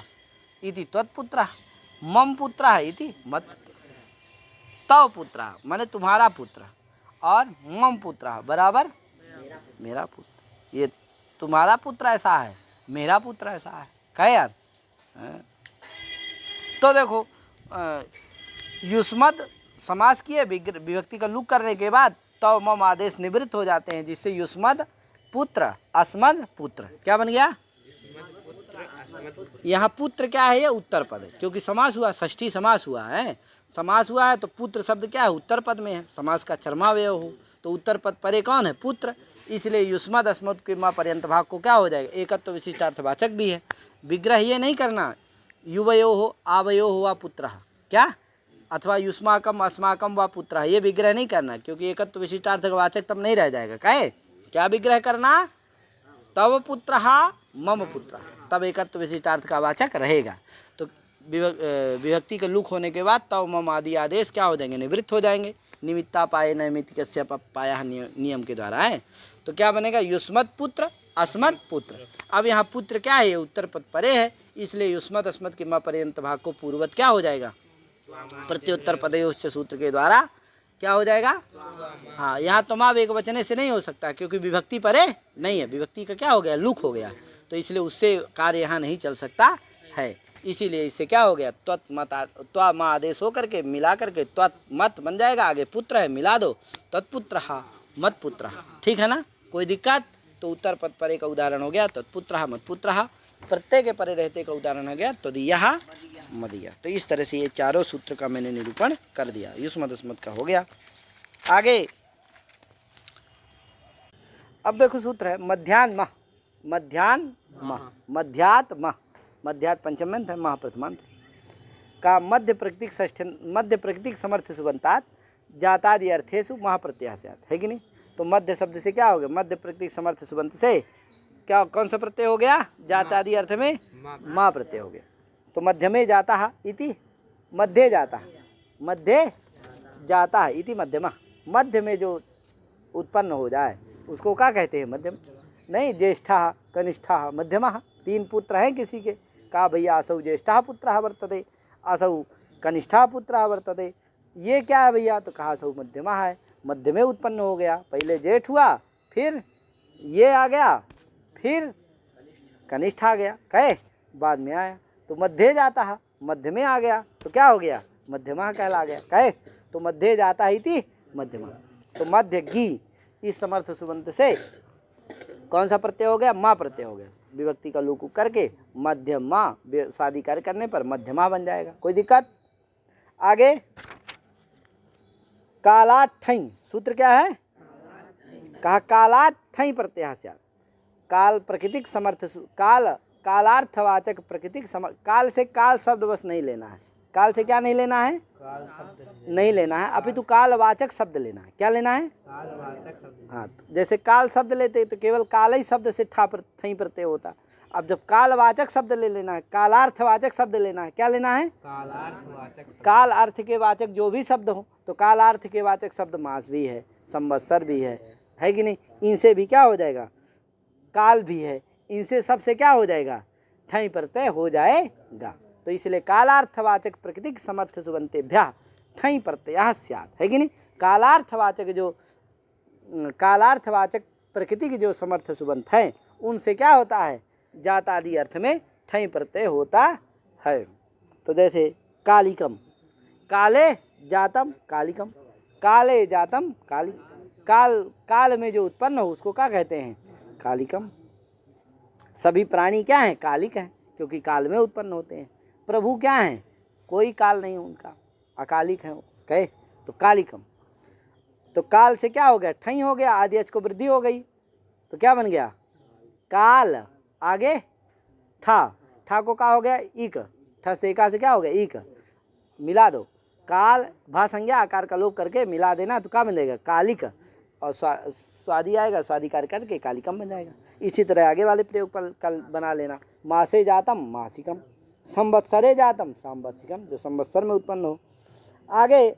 इति त्वत्पुत्रः, मम पुत्रः इति मत्पुत्रः। तव पुत्रः माने तुम्हारा पुत्र और मम पुत्र बराबर मेरा पुत्र। ये तुम्हारा पुत्र ऐसा है, मेरा पुत्र ऐसा है, कहे यार। तो देखो युष्मद समास किए विभक्ति का लुक करने के बाद तो मम आदेश निवृत्त हो जाते हैं, जिससे युष्मद पुत्र अस्मद पुत्र क्या बन गया। यहाँ पुत्र क्या है, ये उत्तर पद है, क्योंकि समास हुआ, षष्ठी समास हुआ है। समास हुआ है तो पुत्र शब्द क्या है, उत्तर पद में है। समास का चरमावय हो तो उत्तर पद परे कौन है, पुत्र। इसलिए युष्मद अस्मद के माँ पर्यंत भाग को क्या हो जाएगा, एकत्व विशिष्टार्थवाचक भी है। विग्रह ये नहीं करना युवयो हो आवयो हुआ पुत्र क्या, अथवा युष्माकम अस्माकम व पुत्र, ये विग्रह नहीं करना, क्योंकि एकत्व विशिष्टार्थवाचक तब नहीं रह जाएगा। कहे क्या विग्रह करना, तव पुत्र मम पुत्र, तब एकत्व विशिष्टार्थ का वाचक रहेगा। तो विभक्ति के लुक होने के बाद तव मम आदि आदेश क्या हो जाएंगे, निवृत्त हो जाएंगे। निमित्ता पाए नैमित्तिकस्य पाया नियम के द्वारा है। तो क्या बनेगा, युष्मद पुत्र अस्मद पुत्र। अब यहाँ पुत्र क्या है, उत्तर पद परे है, इसलिए युष्मद अस्मद के म पर्यंत भाग को पूर्ववत क्या हो जाएगा, प्रत्युत्तर पदयोश्च सूत्र के द्वारा क्या हो जाएगा। हाँ, यहाँ तो माँ एक वचने से नहीं हो सकता, क्योंकि विभक्ति परे नहीं है, विभक्ति का क्या हो गया, लुक हो गया, तो इसलिए उससे कार्य यहाँ नहीं चल सकता है। इसीलिए इससे क्या हो गया, त्वा माँ आदेश हो करके मिला करके त्वत मत बन जाएगा, आगे पुत्र है मिला दो, तत्पुत्र मत पुत्र। ठीक है ना, कोई दिक्कत। तो उत्तर पद परे का उदाहरण हो गया तत्पुत्र मत पुत्र, प्रत्यय के परे रहते का उदाहरण हो गया तदीयः मदीयः। तो इस तरह से ये चारों सूत्र का मैंने निरूपण कर दिया। युष्मद अस्मद का हो गया। आगे अब देखो सूत्र है मध्यान्ह मध्यान्ह मध्यात्म मध्यात् पंचमांत है महा प्रथमांत का मध्य प्रकृतिक समर्थ सुबंतात जातादि अर्थेषु महाप्रत्यय स्यात्, है कि नहीं। तो मध्य शब्द से क्या हो गया, मध्य प्रकृतिक समर्थ सुबंत से क्या कौन सा प्रत्यय हो गया, जातादि अर्थ में मा प्रत्यय हो गया। तो मध्य में जाता है इति मध्य जाता है, मध्य जाता है इति मध्यमा। मध्य में जो उत्पन्न हो जाए उसको क्या कहते हैं, मध्यम। नहीं, ज्येष्ठा कनिष्ठा मध्यमा, तीन पुत्र हैं किसी के, का भैया असौ ज्येष्ठा पुत्र वर्तते, असौ कनिष्ठा पुत्र वर्तते, ये क्या है भैया, तो कहा असौ मध्यमा है, मध्य में उत्पन्न हो गया। पहले जेठ हुआ, फिर ये आ गया, फिर कनिष्ठ आ गया, कहे बाद में आया, तो मध्य जाता है, मध्य में आ गया तो क्या हो गया, मध्यमा कहला गया, कहे तो मध्य जाता है इति मध्यमा। तो मध्य गी इस समर्थ सुबंत से कौन सा प्रत्यय हो गया, माँ प्रत्यय हो गया। विभक्ति का लुक करके मध्यमा शादी कार्य करने पर मध्यमा बन जाएगा, कोई दिक्कत। आगे कालात ठई सूत्र क्या है, कहा कालात ठई प्रत्यय स्यात्, काल प्रकृतिक समर्थ काल कालार्थवाचक प्रकृतिक समर्थ, काल से काल शब्द बस नहीं लेना है, काल से क्या नहीं लेना है, नहीं लेना है, अपितु कालवाचक शब्द लेना है। क्या लेना है, हाँ, जैसे काल शब्द लेते तो केवल काल ही शब्द से ठई प्रत्यय होता। अब जब कालवाचक शब्द ले लेना है, कालार्थवाचक शब्द लेना है, क्या लेना है, काल अर्थ के वाचक जो भी शब्द हो, तो कालार्थ के वाचक शब्द मास भी है, संवत्सर भी है कि नहीं, इनसे भी क्या हो जाएगा, काल भी है, इनसे सबसे क्या हो जाएगा, ठई प्रत्यय हो जाएगा। तो इसलिए कालार्थवाचक प्रकृतिक समर्थ सुबंतेभ्यः ठई प्रत्ययः स्यात्, है कि नहीं। कालार्थवाचक प्रकृति के जो समर्थ सुबंत हैं उनसे क्या होता है, जातादि अर्थ में ठई प्रत्यय होता है। तो जैसे कालिकम, काले जातम कालिकम, काले जातम काली, काल में जो उत्पन्न हो उसको क्या कहते हैं, कालिकम। सभी प्राणी क्या हैं, कालिक हैं, क्योंकि काल में उत्पन्न होते हैं। प्रभु क्या हैं, कोई काल नहीं उनका, अकालिक है, कहे तो कालिकम। तो काल से क्या हो गया, ठई हो गया, आदि अच को वृद्धि हो गई, तो क्या बन गया, काल। आगे ठा को क्या हो गया, इक, ठ से का से क्या हो गया, इक, मिला दो, काल भा संज्ञा आकार का लोप करके मिला देना, तो क्या बन जाएगा, कालिक, और स्वादि आएगा, स्वादि कार्य करके कालिकम बन जाएगा। इसी तरह आगे वाले प्रयोग पर कल बना लेना, मासे जातम मासिकम, संवत्सरे जातम सांवत्सिकम, जो संवत्सर में उत्पन्न हो। आगे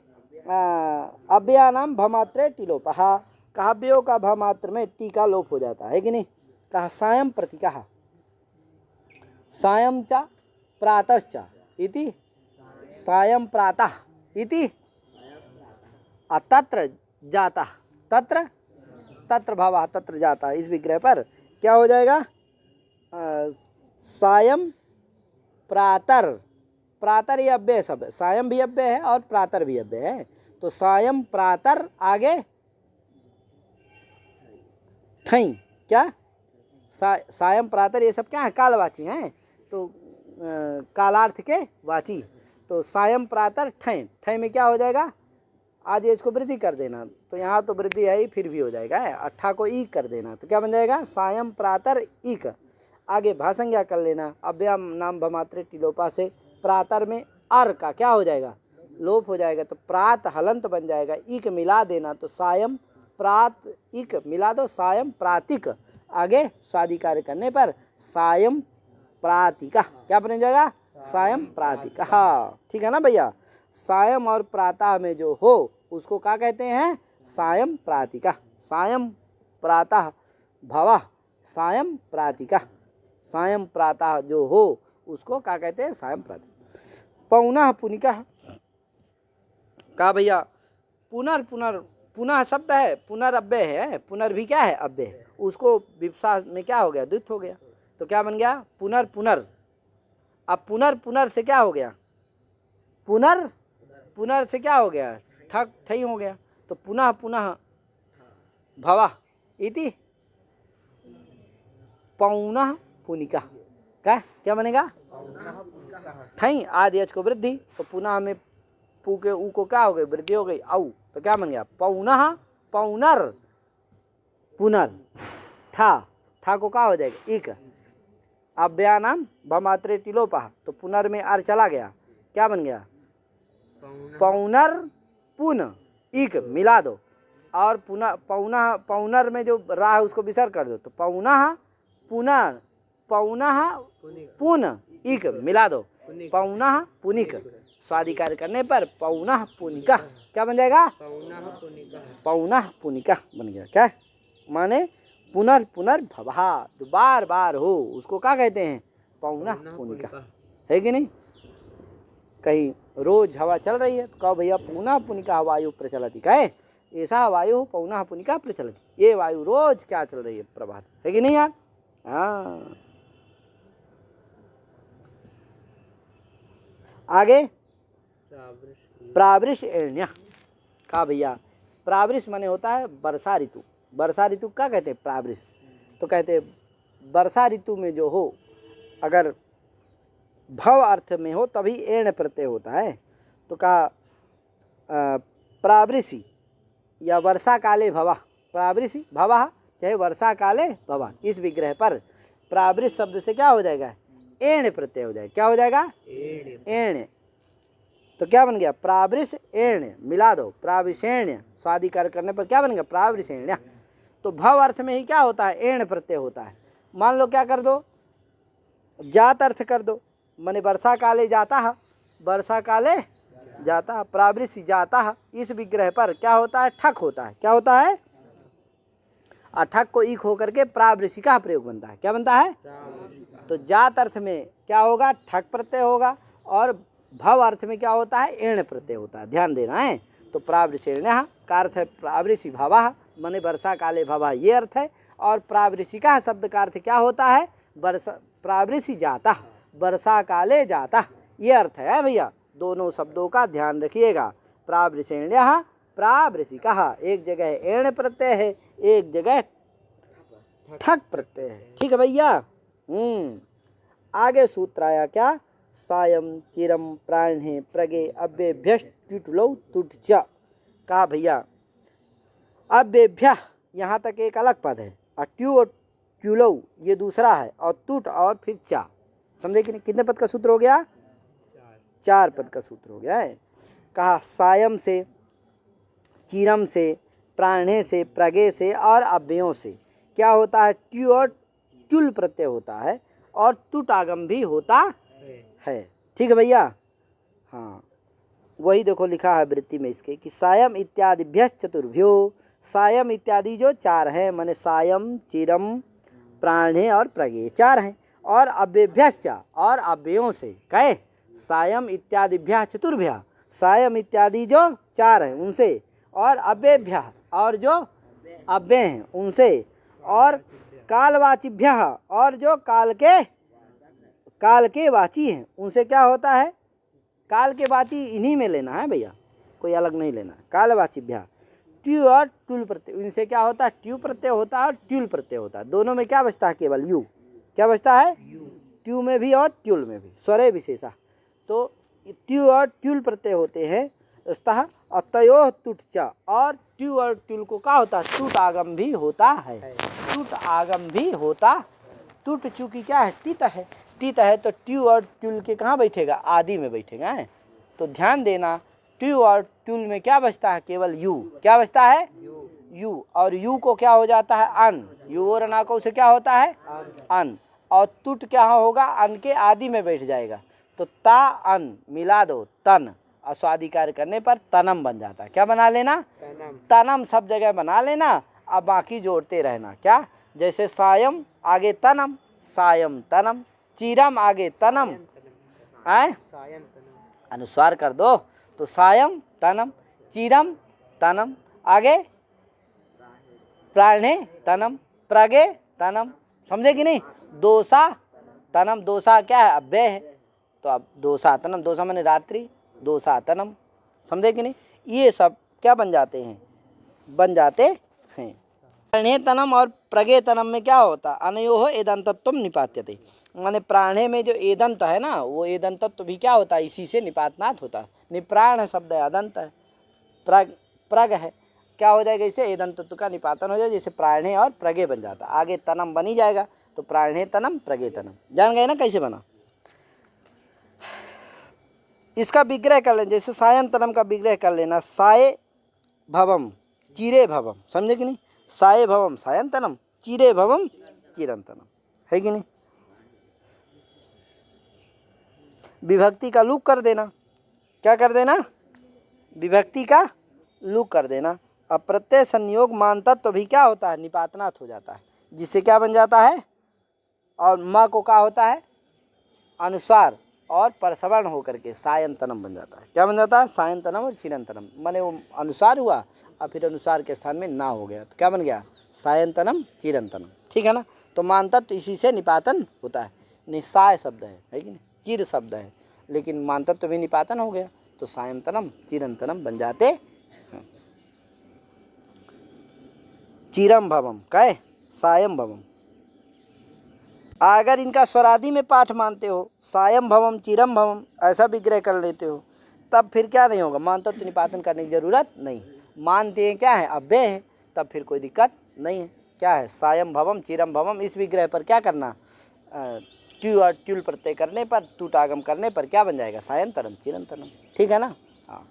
अव्ययानाम भमात्रे टिलोपः, काव्यों का भमात्र में टी का लोप हो जाता है कि नहीं। कहा सायं प्रतीकः, सायं च प्रातश्च इति सायं प्रातः इति, तत्र जातः तत्र तत्र भवः तत्र जाता, इस विग्रह पर क्या हो जाएगा? सायं प्रातर, प्रातर ये अव्यय सब है, सायं भी अव्यय है और प्रातर भी अव्यय है। तो सायं प्रातर आगे ठई, क्या सायं प्रातर ये सब क्या है? कालवाची हैं, तो कालार्थ के वाची। तो सायं प्रातर ठय, ठय में क्या हो जाएगा? आदि इसको वृद्धि कर देना, तो यहाँ तो वृद्धि है ही, फिर भी हो जाएगा अट्ठा को ई कर देना, तो क्या बन जाएगा? सायं प्रातर ईक। आगे भासंज्ञा कर लेना, अव्यय नाम भमात्रे टिलोपा से प्रातर में अर का क्या हो जाएगा? लोप हो जाएगा, तो प्रात हलंत बन जाएगा, ईक मिला देना, तो सायं प्रात इक मिला दो, सायं प्रातिक। आगे स्वादि कार्य करने पर सायं प्रातिका क्या बन जाएगा? सायं प्रातिका। हाँ ठीक है ना भैया। सायं और प्रातः में जो हो उसको क्या कहते हैं? सायं प्रातिका। सायं प्रातः भवः सायं प्रातिका, सायं प्रातः जो हो उसको क्या कहते हैं? सायं प्रातिका। पौनः पुनिका का भैया? पुनर पुनर, पुनः शब्द है, पुनरअव्यय है, पुनर भी क्या है? अव्यय है। उसको विप्सा में क्या हो गया? द्वित्व हो गया, तो क्या बन गया? पुनर पुनर। अब पुनर पुनर से क्या हो गया? पुनर पुनर से क्या हो गया? ठक ठई हो गया, तो पुनः पुनः भवः इति पौनः पुनिका। क्या बनेगा? ठई आदि एच को वृद्धि, तो पुनः में पू के ऊ को क्या हो गई? वृद्धि हो गई, औ, तो क्या बन गया? पौनः पौनर पुनर, ठा को क्या हो जाएगा? इक। अव्ययानाम भमात्रे टिलोपा, तो पुनर में आर चला गया, क्या बन गया? पौनर पुन, इक मिला दो, और पुनः पौनः, पौनर में जो रा है उसको विसर्ग कर दो, तो पौनः पुनः, पौनः पुन इक मिला दो, पौनः पुनिक। स्वादि कार्य करने पर पौनः पुनिका क्या बन जाएगा? पौनः पुनिका बन गया। क्या माने? पुनर पुनर्भवः, जो बार बार हो उसको क्या कहते हैं? पौनः पुनिका, है कि नहीं? कहीं रोज हवा चल रही है तो कहो भैया पुनः पुनिका वायु प्रचलति, कहे ऐसा वायु पौनः पुनिका प्रचलति, ये वायु रोज क्या चल रही है? प्रभात, है कि नहीं यार? हाँ। आगे प्रावृष एण्य का भैया? प्रावृष माने होता है वर्षा ऋतु। वर्षा ऋतु क्या कहते हैं? प्रावृष। तो कहते हैं वर्षा ऋतु में जो हो, अगर भव अर्थ में हो तभी एण प्रत्यय होता है, तो कहा प्रावृषि या वर्षा काले भवा, प्रावृषि भवा चाहे वर्षा काले भवा, इस विग्रह पर प्रावृष शब्द से क्या हो जाएगा? एण प्रत्यय हो जाएगा। क्या हो जाएगा? एण। तो क्या बन गया? प्रावृष एण्य मिला दो, प्रावृषेण्य। स्वादि कार्य करने पर क्या बनेगा? प्रावृषेण्य। तो भव अर्थ में ही क्या होता है? एण प्रत्यय होता है। मान लो क्या कर दो? जात अर्थ कर दो, माने वर्षा काले जाता है, वर्षा काले जाता है, प्रावृषि जाता है, इस विग्रह पर क्या होता है? ठक होता है। क्या होता है? ठक को ईक होकर के प्रावृषि का प्रयोग बनता है। क्या बनता है? तो जात अर्थ में क्या होगा? ठक प्रत्यय होगा, और भव अर्थ में क्या होता है? एण प्रत्यय होता है। ध्यान देना है। तो प्रावृषेण्यः का अर्थ है प्रावृषि भवः, माने वर्षा काले भवः, ये अर्थ है। और प्रावृषिका शब्द का अर्थ क्या होता है? वर्षा, प्रावृषि जाता, वर्षा काले जाता, ये अर्थ है भैया। दोनों शब्दों का ध्यान रखिएगा। प्रावृषेण्यः प्रावृषिका, एक जगह एण प्रत्यय है, एक जगह ठक प्रत्यय है। ठीक है भैया। आगे सूत्र आया क्या? सायं चिरम प्राण्हे प्रगे अव्येभ्यश्ट्युटुलौ तुट च। कहा भैया अव्येभ्य यहाँ तक एक अलग पद है, और ट्यू और ट्युलौ ये दूसरा है, और तुट और फिर चा। समझे कि नहीं? कितने पद का सूत्र हो गया? 4 पद का सूत्र हो गया है। कहा सायं से, चिरम से, प्राण्हे से, प्रगे से और अव्ययों से क्या होता है? ट्यू और ट्युल प्रत्यय होता है, और तुट आगम भी होता है। ठीक है भैया। हाँ, वही देखो लिखा है वृत्ति में इसके कि सायम इत्यादिभ्य चतुर्भ्यो, सायम इत्यादि जो 4 हैं, माने सायम, चिरम, प्राण्हे और प्रगे 4 हैं, और अव्यभ्यश्च और अव्ययों से कहे सायम इत्यादिभ्य चतुर्भ्य, सायम इत्यादि जो 4 हैं उनसे, और अव्यभ्य और जो अव्यय हैं उनसे, और कालवाचिभ्य, और जो काल के वाची हैं उनसे क्या होता है, काल के वाची इन्हीं में लेना है भैया, कोई अलग नहीं लेना। कालवाचिभ्य ट्यू और ट्यूल प्रत्यय, इनसे क्या होता है, ट्यू प्रत्यय होता है और ट्यूल प्रत्यय होता है। दोनों में क्या बचता है, केवल यू। क्या बचता है, ट्यू में भी और ट्यूल में भी, स्वरे विशेषा। तो ट्यू और ट्यूल प्रत्यय होते हैं अतः अतयो तुट च, और ट्यू और ट्यूल को क्या होता है, टूट आगम भी होता है, टूट आगम भी होता। टूट चूंकि क्या है, टित है, टित है तो ट्यू और ट्यूल के कहाँ बैठेगा, आदि में बैठेगा है। तो ध्यान देना, ट्यू और ट्यूल में क्या बचता है, केवल यू। क्या बचता है, यू, और यू को क्या हो जाता है, अन, यू और अनाको से क्या होता है, अन, और तुट क्या होगा, अन के आदि में बैठ जाएगा। तो ता अन मिला दो, तन, अस्वाधिकार करने पर तनम बन जाता है। क्या बना लेना, तनम, सब जगह बना लेना। अब बाकी जोड़ते रहना, क्या, जैसे सायम आगे तनम, सायम तनम, चीरम आगे तनम, अनुस्वार कर दो तो सायम तनम, चीरम तनम, आगे प्राणे तनम, प्रगे तनम, समझे कि नहीं। दोसा तनम, दोसा क्या है, अव्यय है, तो अब दोसा तनम, दोसा माने रात्रि, दोसा तनम, समझे कि नहीं। ये सब क्या बन जाते हैं, बन जाते हैं। प्राणे तनम और प्रगे तनम में क्या होता, अनयोः एदंतत्वम निपात्यते, माने प्राणे में जो एदंत है ना, वो एदंतत्व भी क्या होता है, इसी से निपातनात् होता है। निप्राण शब्द है, अदंत है, प्रग है, क्या हो जाएगा, इसे एदंतत्व का निपातन हो जाए, जैसे प्राणे और प्रगे बन जाता, आगे तनम बन ही जाएगा। तो प्राणे तनम प्रगे तनम, जान गए ना कैसे बना। इसका विग्रह कर लें, जैसे सायं तनम का विग्रह कर लेना, साये भवम चीरे भवम, समझे कि नहीं। साये भवम सायं तनम, चीरे भवम चिरंतनम, है कि नहीं। विभक्ति का लूप कर देना, क्या कर देना, विभक्ति का लूप कर देना। अब प्रत्यय संयोग मान तत्व भी क्या होता है, निपातनात् हो जाता है, जिससे क्या बन जाता है, और माँ को क्या होता है, अनुसार और परसवर्ण होकर के सायंतनम बन जाता है। क्या बन जाता है, सायंतनम और चिरंतनम, माने वो अनुसार हुआ और फिर अनुसार के स्थान में ना हो गया, तो क्या बन गया, सायंतनम चिरंतनम, ठीक है ना। तो मान तत्व इसी से निपातन होता है। निसाय शब्द है कि नहीं, चिर शब्द है, लेकिन मान तत्व भी निपातन हो गया, तो सायंतनम चिरंतनम बन जाते हैं। चिरम भवम कहे सायं भवम, अगर इनका स्वरादि में पाठ मानते हो, सायं भवम चिरम भवम ऐसा विग्रह कर लेते हो, तब फिर क्या नहीं होगा, मान तत्व निपातन करने की जरूरत नहीं। मानते हैं क्या है, अव्यय है, तब फिर कोई दिक्कत नहीं है। क्या है, सायं भवम चिरम भवम, इस विग्रह पर क्या करना, ट्यू और ट्यूल प्रत्यय करने पर, टूटागम करने पर क्या बन जाएगा, सायंतरम चिरंतनम, ठीक है ना। हाँ,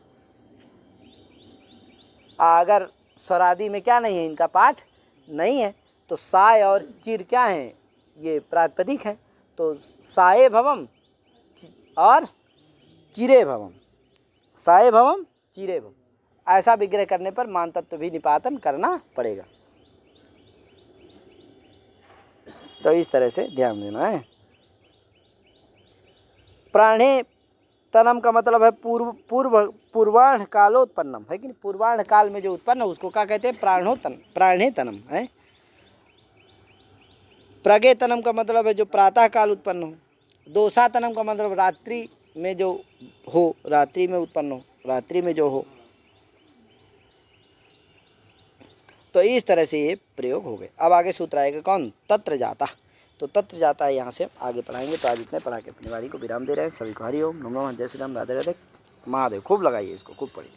अगर स्वरादि में क्या नहीं है, इनका पाठ नहीं है, तो साय और चिर क्या है, ये प्रातिपदिक है, तो साये भवम और चिरे भवम, साये भवम चिरे भवम, ऐसा विग्रह करने पर मान तत्व भी निपातन करना पड़ेगा। तो इस तरह से ध्यान देना है। प्राणे तनम का मतलब है पूर्वार्ध कालोत्पन्नम, है कि नहीं, पूर्वार्ध काल में जो उत्पन्न है उसको क्या कहते हैं, प्राणे तनम है। प्रगे तनम का मतलब है जो प्रातः काल उत्पन्न हो। दोसा तनम का मतलब रात्रि में जो हो, रात्रि में उत्पन्न हो, रात्रि में जो हो। तो इस तरह से ये प्रयोग हो गए। अब आगे सूत्र आएगा कौन, तत्र जाता, तो तत्र जाता है यहाँ से आगे पढ़ाएंगे। तो आज इतने पढ़ा के अपनी वारी को विराम दे रहे हैं। सभी को हरि ओम, नमो नमः, जय श्री राम, राधे राधे, महादेव। खूब लगाइए इसको, खूब पढ़िए।